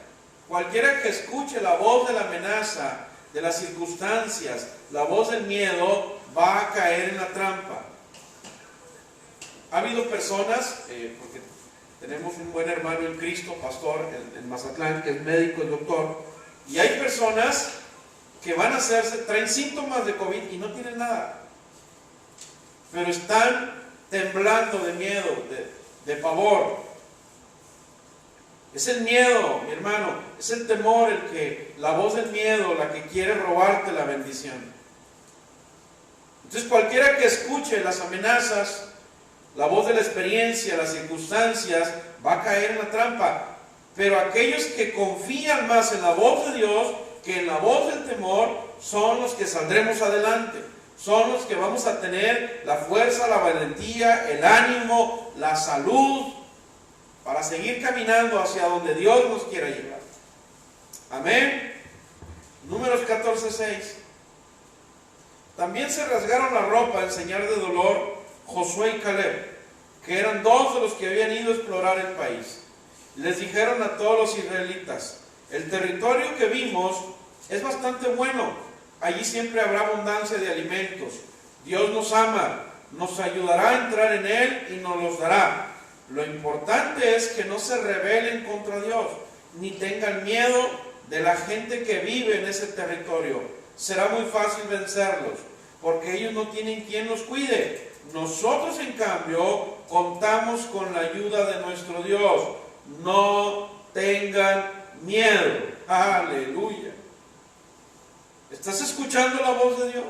Cualquiera que escuche la voz de la amenaza, de las circunstancias, la voz del miedo, va a caer en la trampa. Ha habido personas, porque tenemos un buen hermano en Cristo, pastor en Mazatlán, que es médico, es doctor, y hay personas que van a hacerse, traen síntomas de COVID y no tienen nada, pero están temblando de miedo, de pavor. Es el miedo, mi hermano, es el temor, la voz del miedo, la que quiere robarte la bendición. Entonces cualquiera que escuche las amenazas, la voz de la experiencia, las circunstancias, va a caer en la trampa. Pero aquellos que confían más en la voz de Dios que en la voz del temor, son los que saldremos adelante. Son los que vamos a tener la fuerza, la valentía, el ánimo, la salud, para seguir caminando hacia donde Dios nos quiera llevar. Amén. Números 14:6. También se rasgaron la ropa en señal de dolor Josué y Caleb, que eran 2 de los que habían ido a explorar el país. Les dijeron a todos los israelitas: el territorio que vimos es bastante bueno. Allí siempre habrá abundancia de alimentos. Dios nos ama, nos ayudará a entrar en él y nos los dará. Lo importante es que no se rebelen contra Dios, ni tengan miedo de la gente que vive en ese territorio. Será muy fácil vencerlos, porque ellos no tienen quien los cuide. Nosotros, en cambio, contamos con la ayuda de nuestro Dios. No tengan miedo. Aleluya. ¿Estás escuchando la voz de Dios?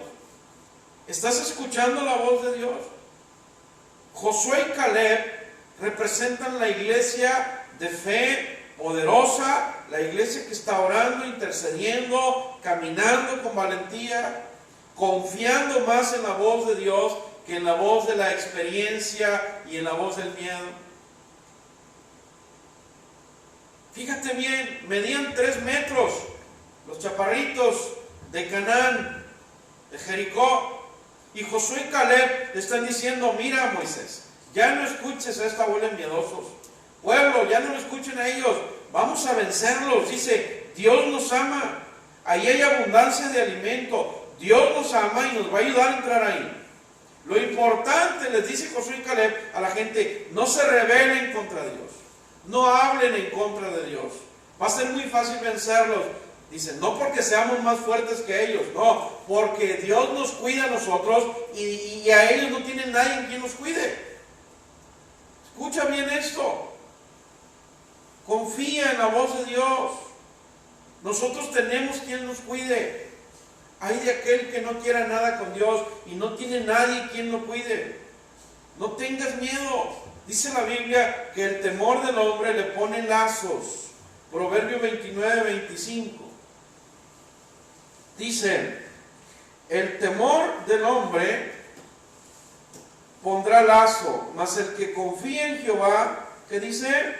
¿Estás escuchando la voz de Dios? Josué y Caleb representan la iglesia de fe poderosa, la iglesia que está orando, intercediendo, caminando con valentía, confiando más en la voz de Dios que en la voz de la experiencia y en la voz del miedo. Fíjate bien, medían 3 metros los chaparritos de Canaán, de Jericó. Y Josué y Caleb le están diciendo: mira, Moisés, ya no escuches a esta bola de miedosos. Pueblo, ya no lo escuchen a ellos. Vamos a vencerlos. Dice, Dios nos ama. Ahí hay abundancia de alimento. Dios nos ama y nos va a ayudar a entrar ahí. Lo importante, les dice Josué y Caleb a la gente: no se rebelen contra Dios. No hablen en contra de Dios. Va a ser muy fácil vencerlos. Dice, no porque seamos más fuertes que ellos, no, porque Dios nos cuida a nosotros y a ellos no tienen nadie quien nos cuide. Escucha bien esto. Confía en la voz de Dios. Nosotros tenemos quien nos cuide. Hay de aquel que no quiera nada con Dios y no tiene nadie quien lo cuide. No tengas miedo. Dice la Biblia que el temor del hombre le pone lazos. Proverbio 29-25. Dice, el temor del hombre pondrá lazo, mas el que confía en Jehová, ¿qué dice?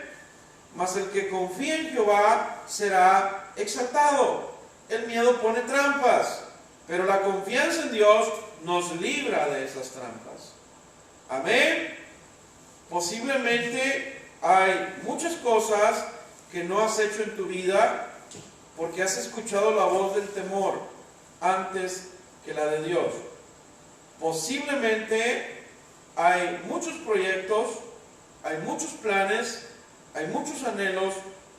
Mas el que confía en Jehová será exaltado. El miedo pone trampas, pero la confianza en Dios nos libra de esas trampas. Amén. Posiblemente hay muchas cosas que no has hecho en tu vida porque has escuchado la voz del temor antes que la de Dios. Posiblemente hay muchos proyectos, hay muchos planes, hay muchos anhelos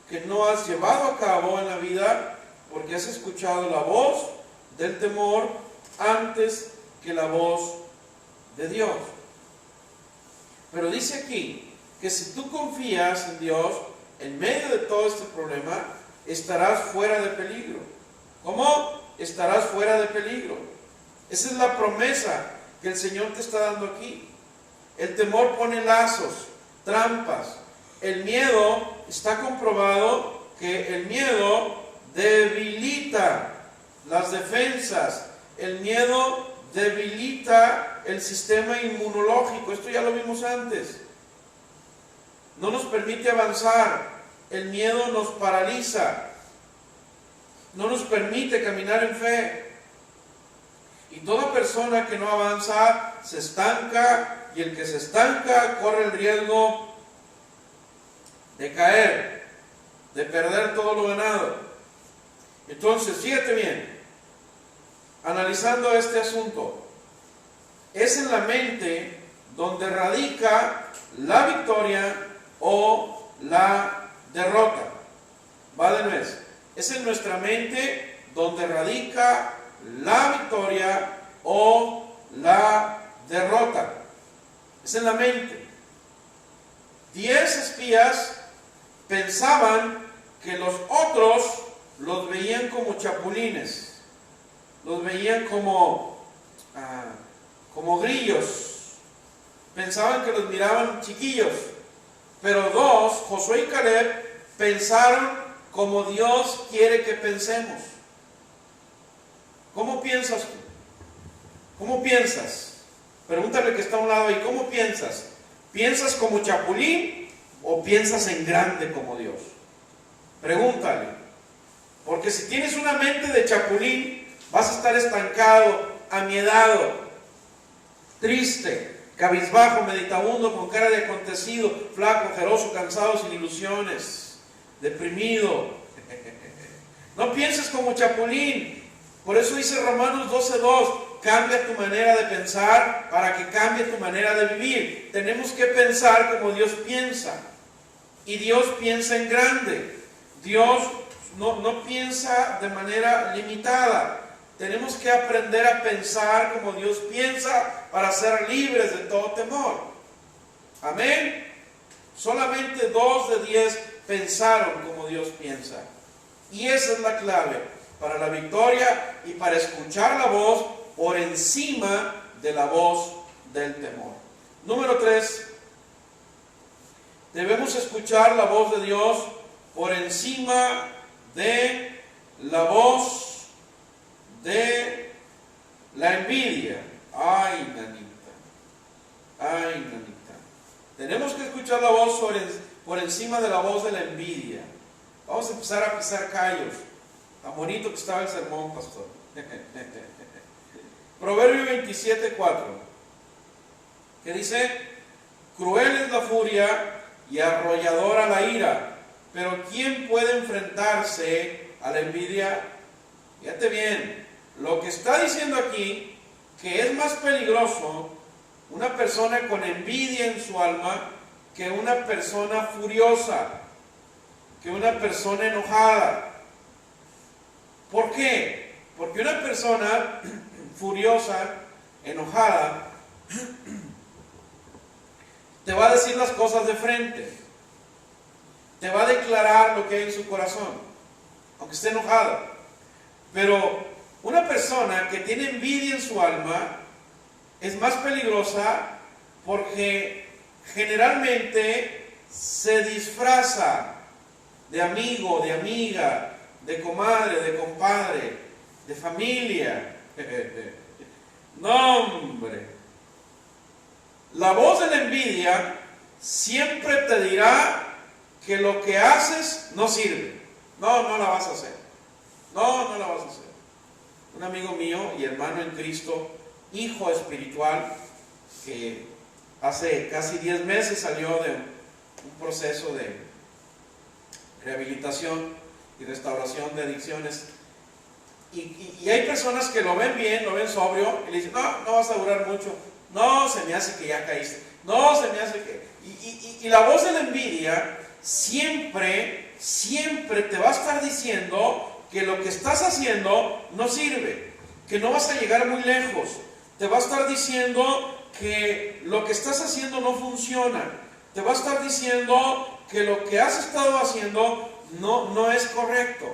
que no has llevado a cabo en la vida porque has escuchado la voz del temor antes que la voz de Dios. Pero dice aquí que si tú confías en Dios, en medio de todo este problema, estarás fuera de peligro. ¿Cómo? Estarás fuera de peligro. Esa es la promesa que el Señor te está dando aquí. El temor pone lazos, trampas. El miedo, está comprobado que el miedo debilita las defensas. El miedo debilita el sistema inmunológico. Esto ya lo vimos antes. No nos permite avanzar. El miedo nos paraliza. No nos permite caminar en fe. Y toda persona que no avanza se estanca, y el que se estanca corre el riesgo de caer, de perder todo lo ganado. Entonces, fíjate bien, analizando este asunto, es en la mente donde radica la victoria o la derrota. Va de nuez. Es en nuestra mente donde radica la victoria o la derrota. Es en la mente. 10 espías pensaban que los otros los veían como chapulines, los veían como grillos, pensaban que los miraban chiquillos, pero 2, Josué y Caleb, pensaron como Dios quiere que pensemos. ¿Cómo piensas tú? ¿Cómo piensas? Pregúntale que está a un lado ahí, ¿cómo piensas? ¿Piensas como chapulín o piensas en grande como Dios? Pregúntale. Porque si tienes una mente de chapulín, vas a estar estancado, amiedado, triste, cabizbajo, meditabundo, con cara de acontecido, flaco, ojeroso, cansado, sin ilusiones, deprimido. No pienses como chapulín. Por eso dice Romanos 12:2, cambia tu manera de pensar para que cambie tu manera de vivir. Tenemos que pensar como Dios piensa. Y Dios piensa en grande. Dios no piensa de manera limitada. Tenemos que aprender a pensar como Dios piensa para ser libres de todo temor. Amén. Solamente 2 de 10 pensaron como Dios piensa. Y esa es la clave para la victoria y para escuchar la voz por encima de la voz del temor. Número 3. Debemos escuchar la voz de Dios por encima de la voz de la envidia. Ay, nanita. encima de la voz de la envidia. Vamos a empezar a pisar callos. Tan bonito que estaba el sermón, pastor. Proverbio 27:4, que dice: cruel es la furia y arrolladora la ira, pero ¿quién puede enfrentarse a la envidia? Fíjate bien, lo que está diciendo aquí, que es más peligroso una persona con envidia en su alma que una persona furiosa, que una persona enojada. ¿Por qué? Porque una persona furiosa, enojada, te va a decir las cosas de frente, te va a declarar lo que hay en su corazón, aunque esté enojada. Pero una persona que tiene envidia en su alma es más peligrosa porque generalmente se disfraza de amigo, de amiga, de comadre, de compadre, de familia. No, hombre. La voz de la envidia siempre te dirá que lo que haces no sirve. No, no la vas a hacer. No, no la vas a hacer. Un amigo mío y hermano en Cristo, hijo espiritual, que hace casi 10 meses salió de un proceso de rehabilitación y restauración de adicciones. Y hay personas que lo ven bien, lo ven sobrio, y le dicen: no, no vas a durar mucho. No, se me hace que ya caíste. No, se me hace que... Y la voz de la envidia siempre te va a estar diciendo que lo que estás haciendo no sirve, que no vas a llegar muy lejos. Te va a estar diciendo que lo que estás haciendo no funciona. Te va a estar diciendo que lo que has estado haciendo no es correcto.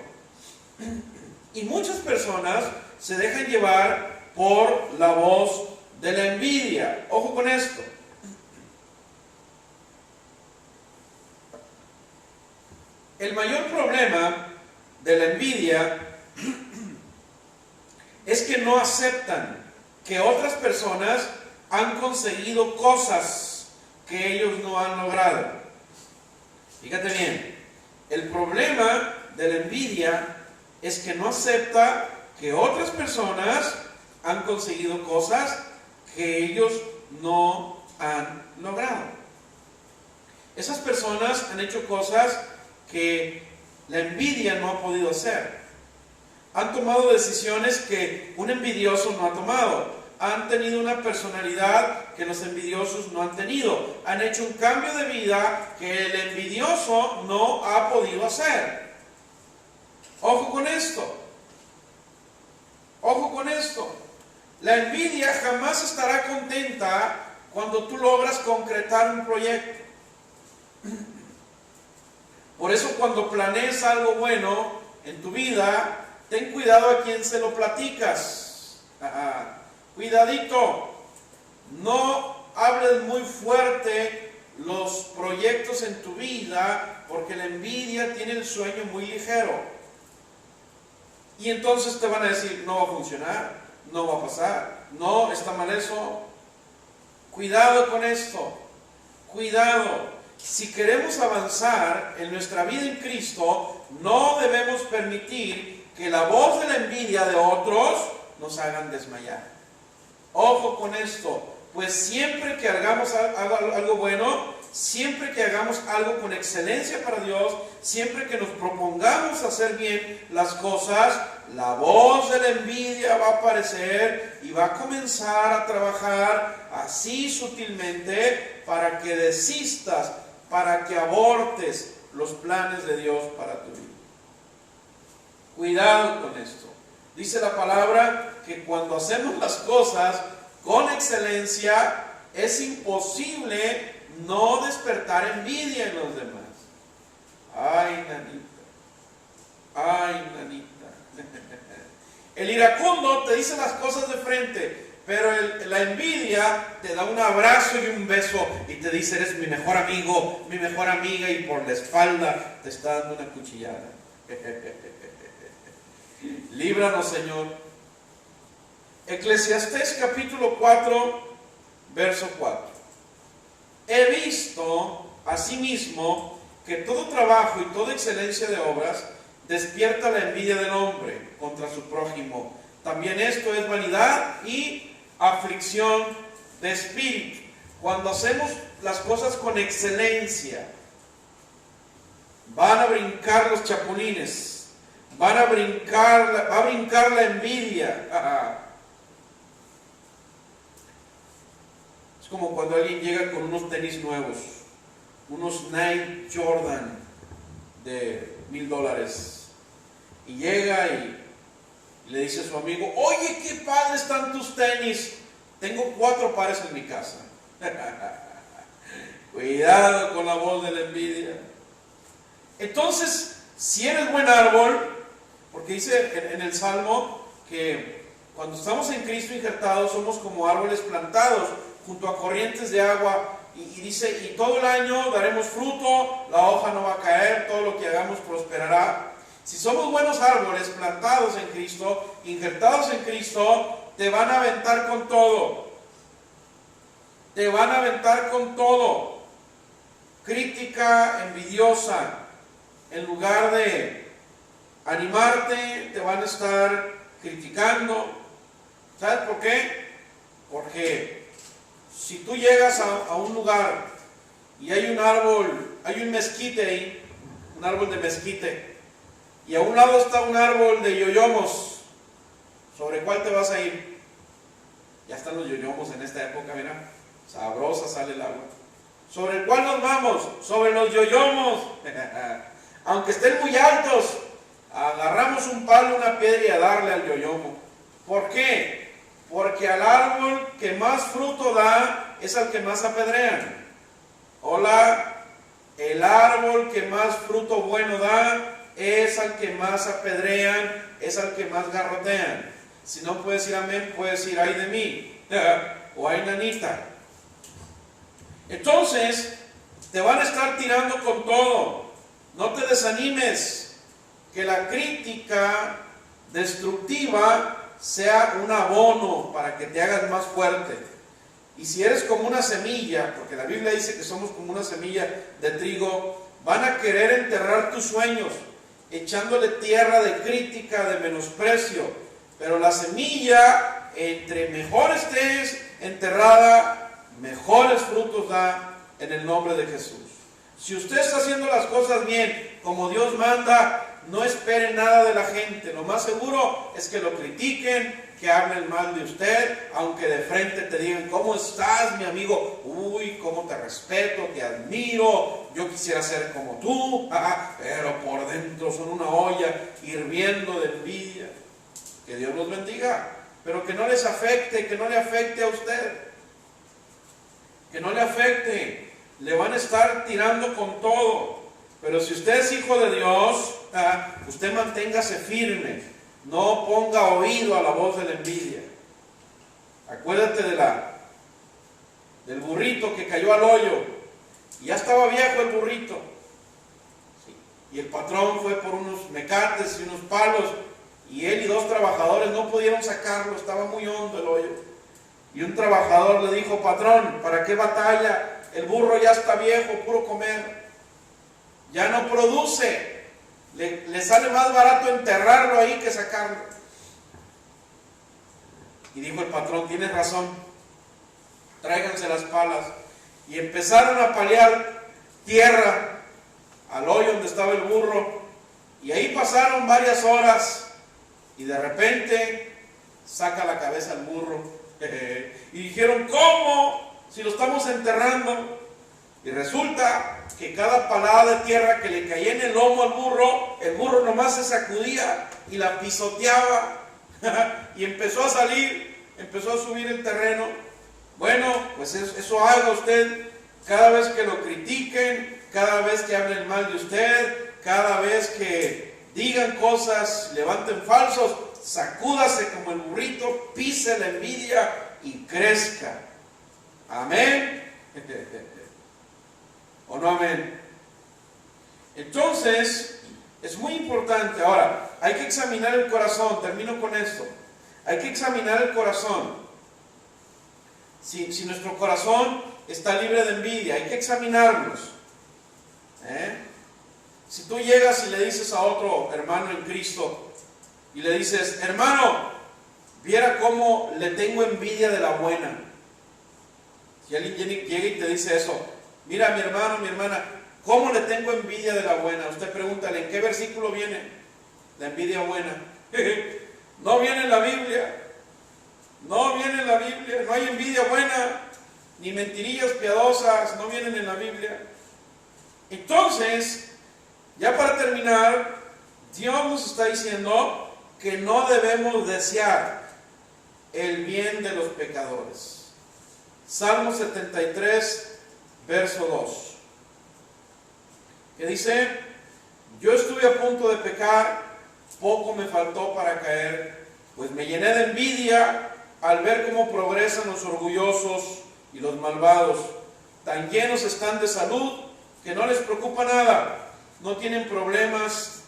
Y muchas personas se dejan llevar por la voz de la envidia. Ojo con esto. El mayor problema de la envidia es que no aceptan que otras personas han conseguido cosas que ellos no han logrado. Fíjate bien, el problema de la envidia es que no acepta que otras personas han conseguido cosas que ellos no han logrado. Esas personas han hecho cosas que la envidia no ha podido hacer. Han tomado decisiones que un envidioso no ha tomado. Han tenido una personalidad que los envidiosos no han tenido. Han hecho un cambio de vida que el envidioso no ha podido hacer. Ojo con esto. Ojo con esto. La envidia jamás estará contenta cuando tú logras concretar un proyecto. Por eso, cuando planees algo bueno en tu vida, ten cuidado a quién se lo platicas. Cuidadito. No hables muy fuerte los proyectos en tu vida, porque la envidia tiene el sueño muy ligero. Y entonces te van a decir: no va a funcionar, no va a pasar, no, está mal eso. Cuidado con esto. Cuidado. Si queremos avanzar en nuestra vida en Cristo, no debemos permitir que la voz de la envidia de otros nos hagan desmayar. Ojo con esto, pues siempre que hagamos algo bueno, siempre que hagamos algo con excelencia para Dios, siempre que nos propongamos hacer bien las cosas, la voz de la envidia va a aparecer y va a comenzar a trabajar así sutilmente para que desistas, para que abortes los planes de Dios para tu vida. Cuidado con esto. Dice la palabra que cuando hacemos las cosas con excelencia, es imposible no despertar envidia en los demás. Ay, nanita. Ay, nanita. El iracundo te dice las cosas de frente, pero la envidia te da un abrazo y un beso y te dice: eres mi mejor amigo, mi mejor amiga, y por la espalda te está dando una cuchillada. Líbranos, Señor. Eclesiastés capítulo 4, verso 4. He visto asimismo que todo trabajo y toda excelencia de obras despierta la envidia del hombre contra su prójimo. También esto es vanidad y aflicción de espíritu. Cuando hacemos las cosas con excelencia, van a brincar los chapulines, va a brincar la envidia. Es como cuando alguien llega con unos tenis nuevos, unos Nike Jordan de $1000, y llega y le dice a su amigo: oye, qué padre están tus tenis, tengo 4 pares en mi casa. Cuidado con la voz de la envidia. Entonces, si eres buen árbol, porque dice en el Salmo que cuando estamos en Cristo injertados somos como árboles plantados junto a corrientes de agua, y dice: y todo el año daremos fruto, la hoja no va a caer, todo lo que hagamos prosperará. Si somos buenos árboles plantados en Cristo, injertados en Cristo, te van a aventar con todo. Te van a aventar con todo. Crítica envidiosa, en lugar de animarte, te van a estar criticando. ¿Sabes por qué? Porque si tú llegas a un lugar y hay un árbol, hay un mezquite ahí, un árbol de mezquite, y a un lado está un árbol de yoyomos, ¿sobre cuál te vas a ir? Ya están los yoyomos en esta época, mira, sabrosa sale el agua. ¿Sobre cuál nos vamos? Sobre los yoyomos. Aunque estén muy altos, agarramos un palo, una piedra y a darle al yoyomo. ¿Por qué? Porque al árbol que más fruto da es al que más apedrean. Hola, el árbol que más fruto bueno da es al que más apedrean, es al que más garrotean. Si no puedes decir amén, puedes decir ay de mí, o ay nanita. Entonces, te van a estar tirando con todo. No te desanimes, que la crítica destructiva sea un abono para que te hagas más fuerte. Y si eres como una semilla, porque la Biblia dice que somos como una semilla de trigo, van a querer enterrar tus sueños, echándole tierra de crítica, de menosprecio. Pero la semilla, entre mejor estés enterrada, mejores frutos da en el nombre de Jesús. Si usted está haciendo las cosas bien, como Dios manda, no espere nada de la gente. Lo más seguro es que lo critiquen, que hablen mal de usted, aunque de frente te digan: ¿cómo estás, mi amigo? Uy, cómo te respeto, te admiro, yo quisiera ser como tú. Pero por dentro son una olla hirviendo de envidia. Que Dios los bendiga, pero que no les afecte, que no le afecte a usted. Que no le afecte. Le van a estar tirando con todo. Pero si usted es hijo de Dios, usted manténgase firme. No ponga oído a la voz de la envidia. Acuérdate del burrito que cayó al hoyo. Y ya estaba viejo el burrito. Sí. Y el patrón fue por unos mecates y unos palos. Y él y 2 trabajadores no pudieron sacarlo. Estaba muy hondo el hoyo. Y un trabajador le dijo: patrón, ¿para qué batalla? El burro ya está viejo, puro comer. Ya no produce. Le sale más barato enterrarlo ahí que sacarlo. Y dijo el patrón: tienes razón, tráiganse las palas. Y empezaron a palear tierra al hoyo donde estaba el burro. Y ahí pasaron varias horas. Y de repente saca la cabeza al burro. Y dijeron: ¿cómo? Si lo estamos enterrando. Y resulta que cada palada de tierra que le caía en el lomo al burro nomás se sacudía y la pisoteaba. Y empezó a salir, empezó a subir el terreno. Bueno, pues eso haga usted cada vez que lo critiquen, cada vez que hablen mal de usted, cada vez que digan cosas, levanten falsos, sacúdase como el burrito, pise la envidia y crezca. Amén. ¿O no amén? Entonces, es muy importante. Ahora, hay que examinar el corazón. Termino con esto. Hay que examinar el corazón. Si nuestro corazón está libre de envidia, hay que examinarnos. Si tú llegas y le dices a otro hermano en Cristo y le dices, hermano, viera cómo le tengo envidia de la buena. Si alguien llega y te dice eso, mira mi hermano, mi hermana, ¿cómo le tengo envidia de la buena? Usted pregúntale, ¿en qué versículo viene la envidia buena? No viene en la Biblia. No viene en la Biblia. No hay envidia buena, ni mentirillas piadosas, no vienen en la Biblia. Entonces, ya para terminar, Dios nos está diciendo que no debemos desear el bien de los pecadores. Salmo 73, verso 2, que dice, yo estuve a punto de pecar, poco me faltó para caer, pues me llené de envidia al ver cómo progresan los orgullosos y los malvados. Tan llenos están de salud que no les preocupa nada, no tienen problemas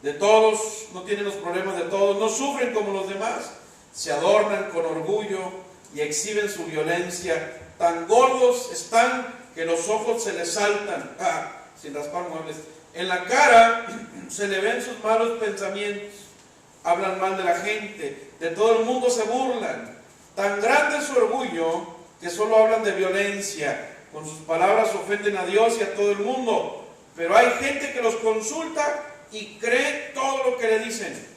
de todos, no tienen los problemas de todos, no sufren como los demás, se adornan con orgullo y exhiben su violencia. Tan gordos están que los ojos se les saltan, sin raspar muebles. En la cara se le ven sus malos pensamientos, hablan mal de la gente, de todo el mundo se burlan. Tan grande es su orgullo que solo hablan de violencia, con sus palabras ofenden a Dios y a todo el mundo. Pero hay gente que los consulta y cree todo lo que le dicen.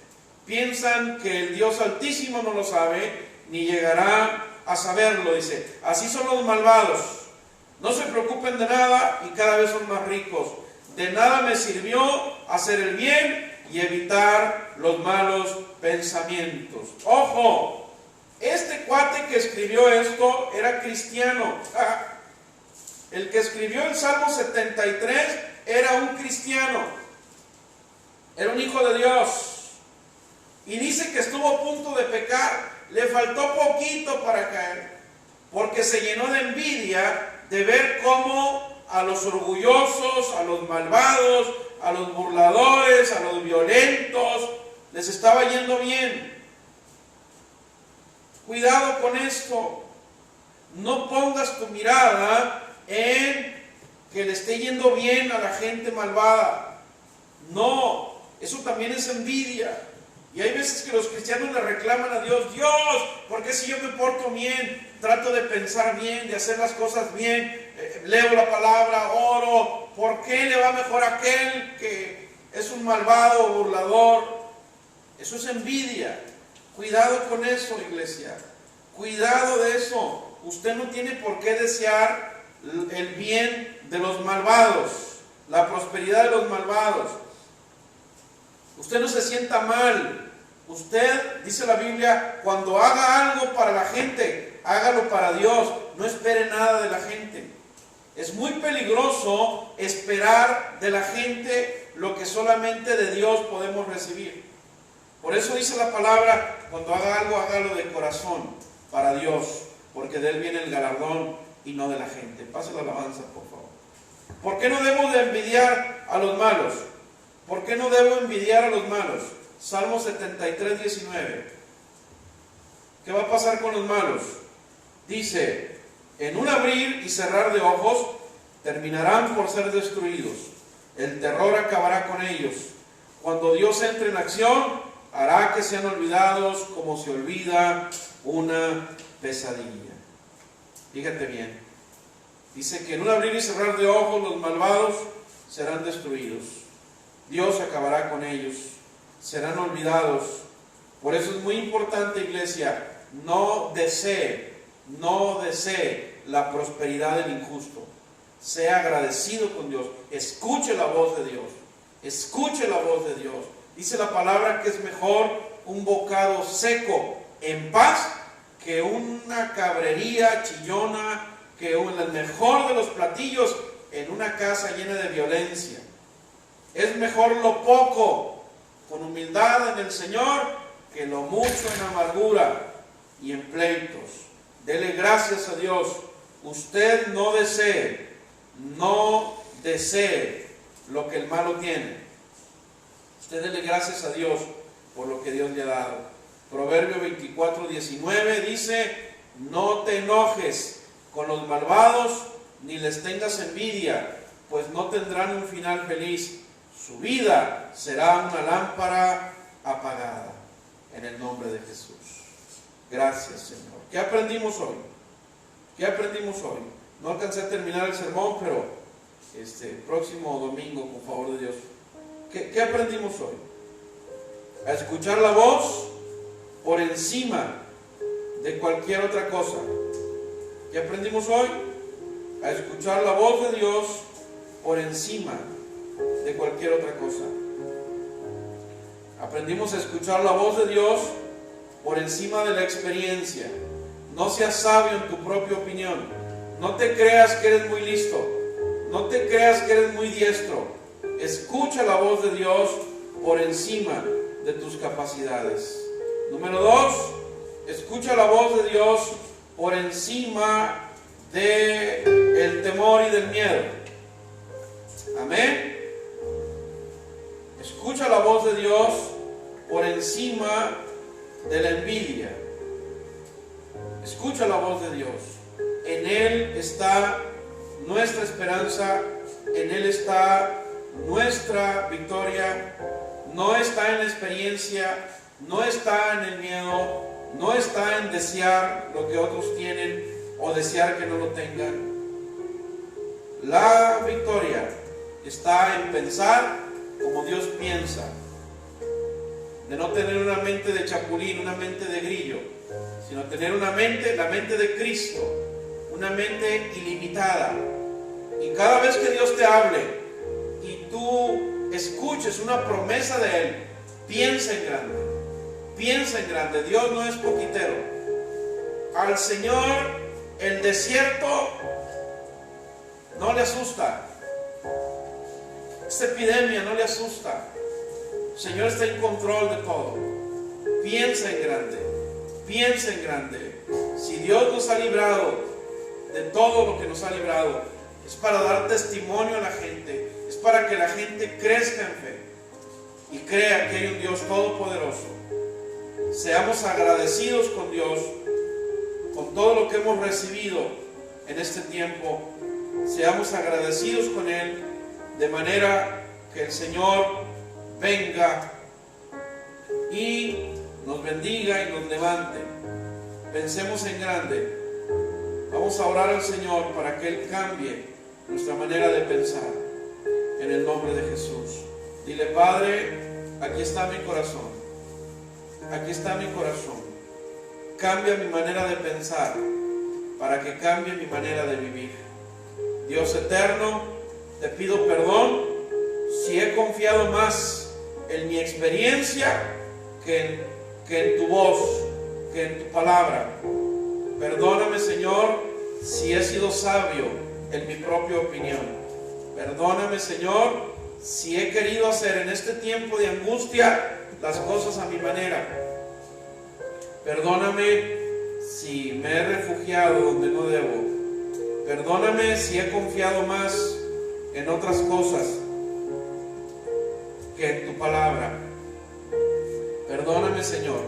Piensan que el Dios Altísimo no lo sabe, ni llegará a saberlo, dice. Así son los malvados. No se preocupen de nada y cada vez son más ricos. De nada me sirvió hacer el bien y evitar los malos pensamientos. ¡Ojo! Este cuate que escribió esto era cristiano. El que escribió el Salmo 73 era un cristiano. Era un hijo de Dios. Y dice que estuvo a punto de pecar. Le faltó poquito para caer. Porque se llenó de envidia de ver cómo a los orgullosos, a los malvados, a los burladores, a los violentos, les estaba yendo bien. Cuidado con esto. No pongas tu mirada en que le esté yendo bien a la gente malvada. No, eso también es envidia. Y hay veces que los cristianos le reclaman a Dios, Dios, ¿por qué si yo me porto bien, trato de pensar bien, de hacer las cosas bien, leo la palabra, oro, ¿por qué le va mejor a aquel que es un malvado, burlador? Eso es envidia. Cuidado con eso, iglesia. Cuidado de eso. Usted no tiene por qué desear el bien de los malvados, la prosperidad de los malvados. Usted no se sienta mal. Usted, dice la Biblia, cuando haga algo para la gente, hágalo para Dios. No espere nada de la gente. Es muy peligroso esperar de la gente lo que solamente de Dios podemos recibir. Por eso dice la palabra, cuando haga algo, hágalo de corazón, para Dios, porque de Él viene el galardón y no de la gente. Pase la alabanza, por favor. ¿Por qué no debo de envidiar a los malos? ¿Por qué no debo envidiar a los malos? Salmo 73, 19. ¿Qué va a pasar con los malos? Dice, en un abrir y cerrar de ojos terminarán por ser destruidos. El terror acabará con ellos. Cuando Dios entre en acción, hará que sean olvidados como se olvida una pesadilla. Fíjate bien. Dice que en un abrir y cerrar de ojos los malvados serán destruidos. Dios acabará con ellos. Serán olvidados. Por eso es muy importante, iglesia, no desee la prosperidad del injusto. Sea agradecido con Dios. Escuche la voz de Dios. Escuche la voz de Dios. Dice la palabra que es mejor un bocado seco en paz que una cabrería chillona, que el mejor de los platillos en una casa llena de violencia. Es mejor lo poco con humildad en el Señor que lo mucho en amargura y en pleitos. Dele gracias a Dios. Usted no desee lo que el malo tiene. Usted dele gracias a Dios por lo que Dios le ha dado. Proverbio 24, 19 dice, no te enojes con los malvados ni les tengas envidia, pues no tendrán un final feliz. su vida será una lámpara apagada. En el nombre de Jesús. Gracias, Señor. ¿Qué aprendimos hoy? ¿Qué aprendimos hoy? No alcancé a terminar el sermón, pero próximo domingo, con favor de Dios. ¿Qué aprendimos hoy? A escuchar la voz por encima de cualquier otra cosa. ¿Qué aprendimos hoy? A escuchar la voz de Dios por encima de cualquier otra cosa. Aprendimos a escuchar la voz de Dios por encima de la experiencia. No seas sabio en tu propia opinión. No te creas que eres muy listo. No te creas que eres muy diestro. Escucha la voz de Dios por encima de tus capacidades. Número 2, escucha la voz de Dios por encima del temor y del miedo. Amén. Escucha la voz de Dios por encima de la envidia. Escucha la voz de Dios. En Él está nuestra esperanza, en Él está nuestra victoria. No está en la experiencia, no está en el miedo, no está en desear lo que otros tienen o desear que no lo tengan. La victoria está en pensar como Dios piensa, de no tener una mente de chapulín, una mente de grillo, sino tener una mente, la mente de Cristo, una mente ilimitada. Y cada vez que Dios te hable y tú escuches una promesa de Él, piensa en grande, piensa en grande. Dios no es poquitero. Al Señor el desierto no le asusta. Esta epidemia no le asusta. El Señor está en control de todo. Piensa en grande. Piensa en grande. Si Dios nos ha librado de todo lo que nos ha librado, es para dar testimonio a la gente. Es para que la gente crezca en fe y crea que hay un Dios todopoderoso. Seamos agradecidos con Dios, con todo lo que hemos recibido en este tiempo. Seamos agradecidos con Él, de manera que el Señor venga y nos bendiga y nos levante. Pensemos en grande. Vamos a orar al Señor para que Él cambie nuestra manera de pensar. En el nombre de Jesús. Dile: Padre, aquí está mi corazón. Aquí está mi corazón. Cambia mi manera de pensar para que cambie mi manera de vivir. Dios eterno, te pido perdón si he confiado más en mi experiencia que en tu voz, que en tu palabra. Perdóname, Señor, si he sido sabio en mi propia opinión. Perdóname, Señor, si he querido hacer en este tiempo de angustia las cosas a mi manera. Perdóname si me he refugiado donde no debo. Perdóname si he confiado más en otras cosas que en tu palabra. Perdóname, Señor.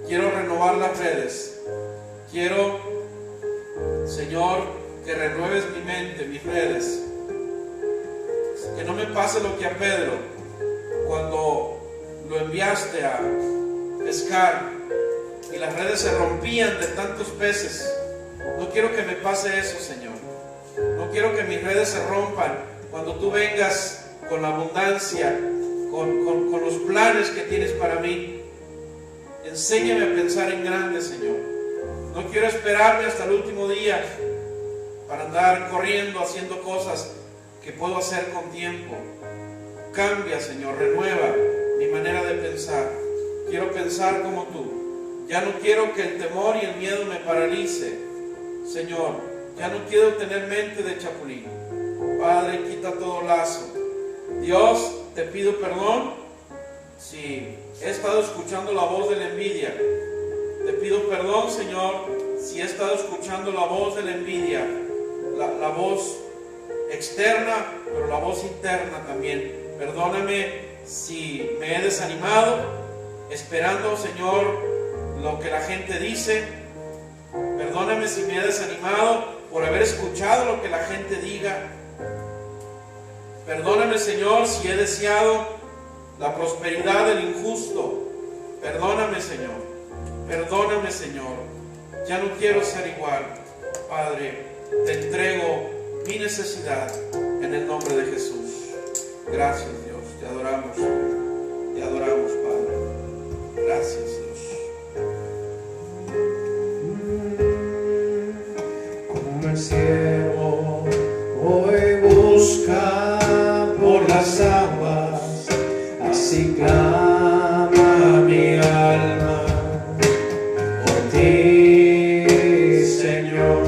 Quiero renovar las redes. Quiero, Señor, que renueves mi mente, mis redes. Que no me pase lo que a Pedro, cuando lo enviaste a pescar y las redes se rompían de tantos peces. No quiero que me pase eso, Señor. No quiero que mis redes se rompan cuando tú vengas con la abundancia, con los planes que tienes para mí. Enséñame a pensar en grande, Señor. No quiero esperarme hasta el último día para andar corriendo, haciendo cosas que puedo hacer con tiempo. Cambia, Señor, renueva mi manera de pensar. Quiero pensar como tú. Ya no quiero que el temor y el miedo me paralice, Señor. Ya no quiero tener mente de chapulín. Padre, quita todo lazo. Dios, te pido perdón si he estado escuchando la voz de la envidia. Te pido perdón, Señor, si he estado escuchando la voz de la envidia, la voz externa, pero la voz interna también. Perdóname si me he desanimado, esperando, Señor, lo que la gente dice. Perdóname si me he desanimado por haber escuchado lo que la gente diga. Perdóname, Señor, si he deseado la prosperidad del injusto. Perdóname, Señor. Perdóname, Señor. Ya no quiero ser igual. Padre, te entrego mi necesidad en el nombre de Jesús. Gracias, Dios. Te adoramos. Te adoramos, Padre. Gracias, Dios. Como el siervo hoy busca por las aguas, así clama mi alma por ti, Señor.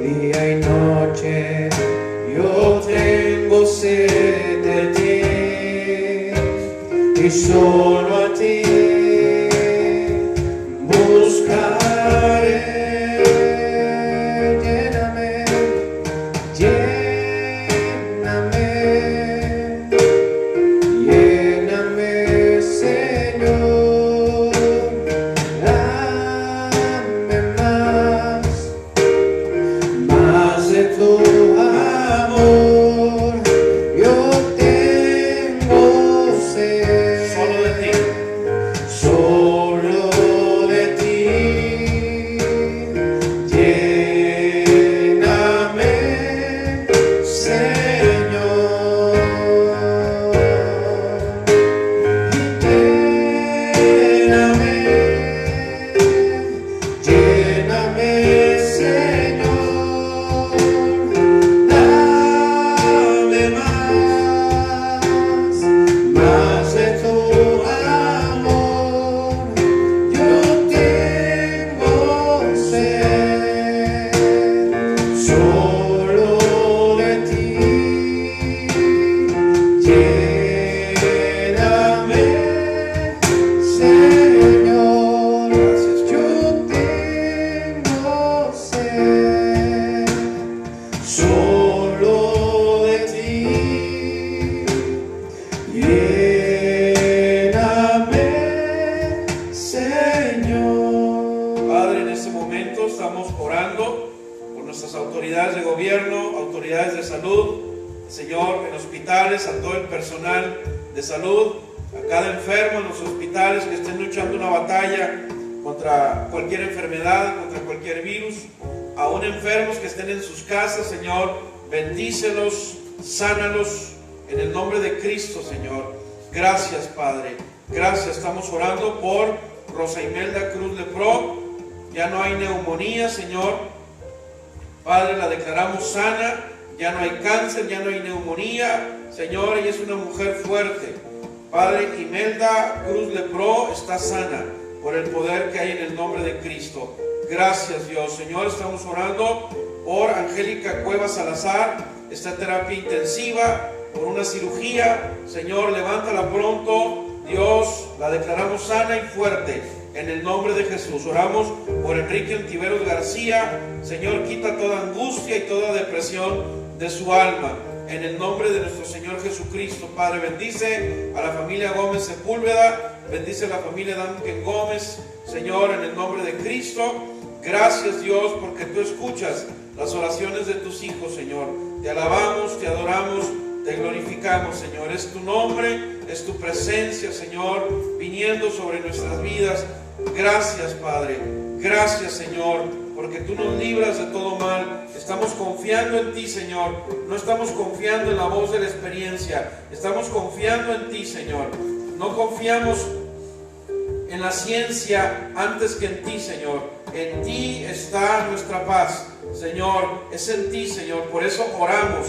Día y noche yo tengo sed de ti, y solo a ti buscaré. Lléname, lléname, lléname, Señor. Dame más de tu amor. Yo tengo sed. Solo de ti. Solo de ti. Lléname, Señor. Lléname, lléname, Señor. Dame más de tu amor. Yo tengo sed solo de ti. Lléname, Señor. Yo tengo sed solo de ti. Lléname, Señor. Padre, en este momento estamos orando por nuestras autoridades de gobierno, autoridades de salud, Señor, en hospitales, a todo el personal de salud, a cada enfermo en los hospitales que estén luchando una batalla contra cualquier enfermedad, contra cualquier virus, aún enfermos que estén en sus casas, Señor, bendícelos, sánalos en el nombre de Cristo, Señor. Gracias, Padre. Gracias. Estamos orando por Rosa Imelda Cruz Lepró. Ya no hay neumonía, Señor. Padre, la declaramos sana. Ya no hay cáncer, ya no hay neumonía. Señor, ella es una mujer fuerte. Padre, Imelda Cruz Lepró está sana por el poder que hay en el nombre de Cristo. Gracias, Dios. Señor, estamos orando por Angélica Cuevas Salazar. Esta terapia intensiva, por una cirugía. Señor, levántala pronto. Dios, la declaramos sana y fuerte en el nombre de Jesús. Oramos por Enrique Ontiveros García. Señor, quita toda angustia y toda depresión de su alma en el nombre de nuestro Señor Jesucristo. Padre, bendice a la familia Gómez Sepúlveda, bendice a la familia Duncan Gómez, Señor, en el nombre de Cristo. Gracias, Dios, porque tú escuchas las oraciones de tus hijos, Señor. Te alabamos, te adoramos, te glorificamos, Señor. Es tu nombre, es tu presencia, Señor, viniendo sobre nuestras vidas. Gracias, Padre. Gracias, Señor, porque tú nos libras de todo mal. Estamos confiando en ti, Señor. No estamos confiando en la voz de la experiencia. Estamos confiando en ti, Señor. No confiamos en la ciencia antes que en ti, Señor. En ti está nuestra paz, Señor. Es en ti, Señor. Por eso oramos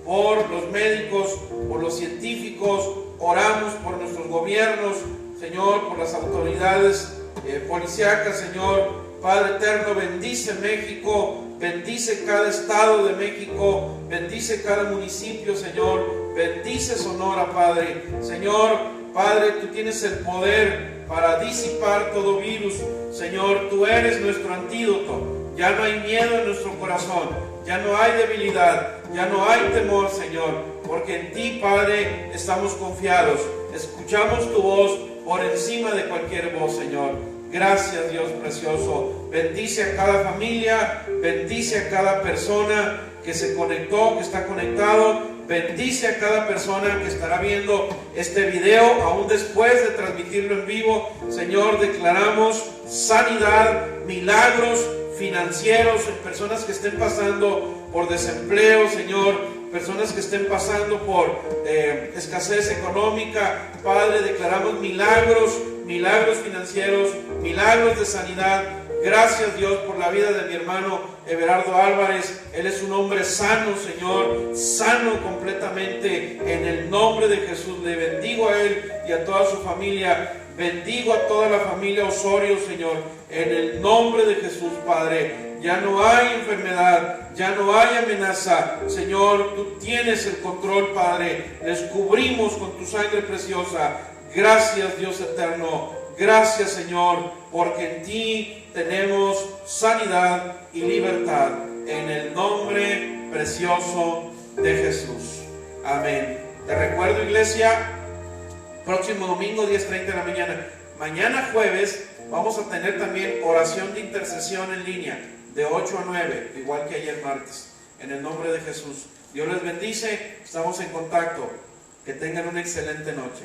por los médicos, por los científicos. Oramos por nuestros gobiernos, Señor, por las autoridades policíacas, Señor. Padre eterno, bendice México, bendice cada estado de México, bendice cada municipio, Señor, bendice Sonora, Padre. Señor, Padre, tú tienes el poder para disipar todo virus. Señor, tú eres nuestro antídoto. Ya no hay miedo en nuestro corazón, ya no hay debilidad, ya no hay temor, Señor, porque en ti, Padre, estamos confiados. Escuchamos tu voz por encima de cualquier voz, Señor. Gracias, Dios precioso. Bendice a cada familia, bendice a cada persona que se conectó, que está conectado bendice a cada persona que estará viendo este video, aún después de transmitirlo en vivo. Señor, declaramos sanidad, milagros financieros en personas que estén pasando por desempleo, Señor, personas que estén pasando por escasez económica. Padre, declaramos milagros financieros, milagros de sanidad. Gracias, Dios, por la vida de mi hermano Everardo Álvarez. Él es un hombre sano, Señor, sano completamente. En el nombre de Jesús le bendigo a él y a toda su familia. Bendigo a toda la familia Osorio, Señor, en el nombre de Jesús, Padre. Ya no hay enfermedad, ya no hay amenaza. Señor, tú tienes el control, Padre. Les cubrimos con tu sangre preciosa. Gracias, Dios eterno. Gracias, Señor, porque en ti tenemos sanidad y libertad. En el nombre precioso de Jesús. Amén. Te recuerdo, iglesia, próximo domingo 10:30 de la mañana. Mañana jueves vamos a tener también oración de intercesión en línea de 8 a 9, igual que ayer martes. En el nombre de Jesús. Dios les bendice. Estamos en contacto. Que tengan una excelente noche.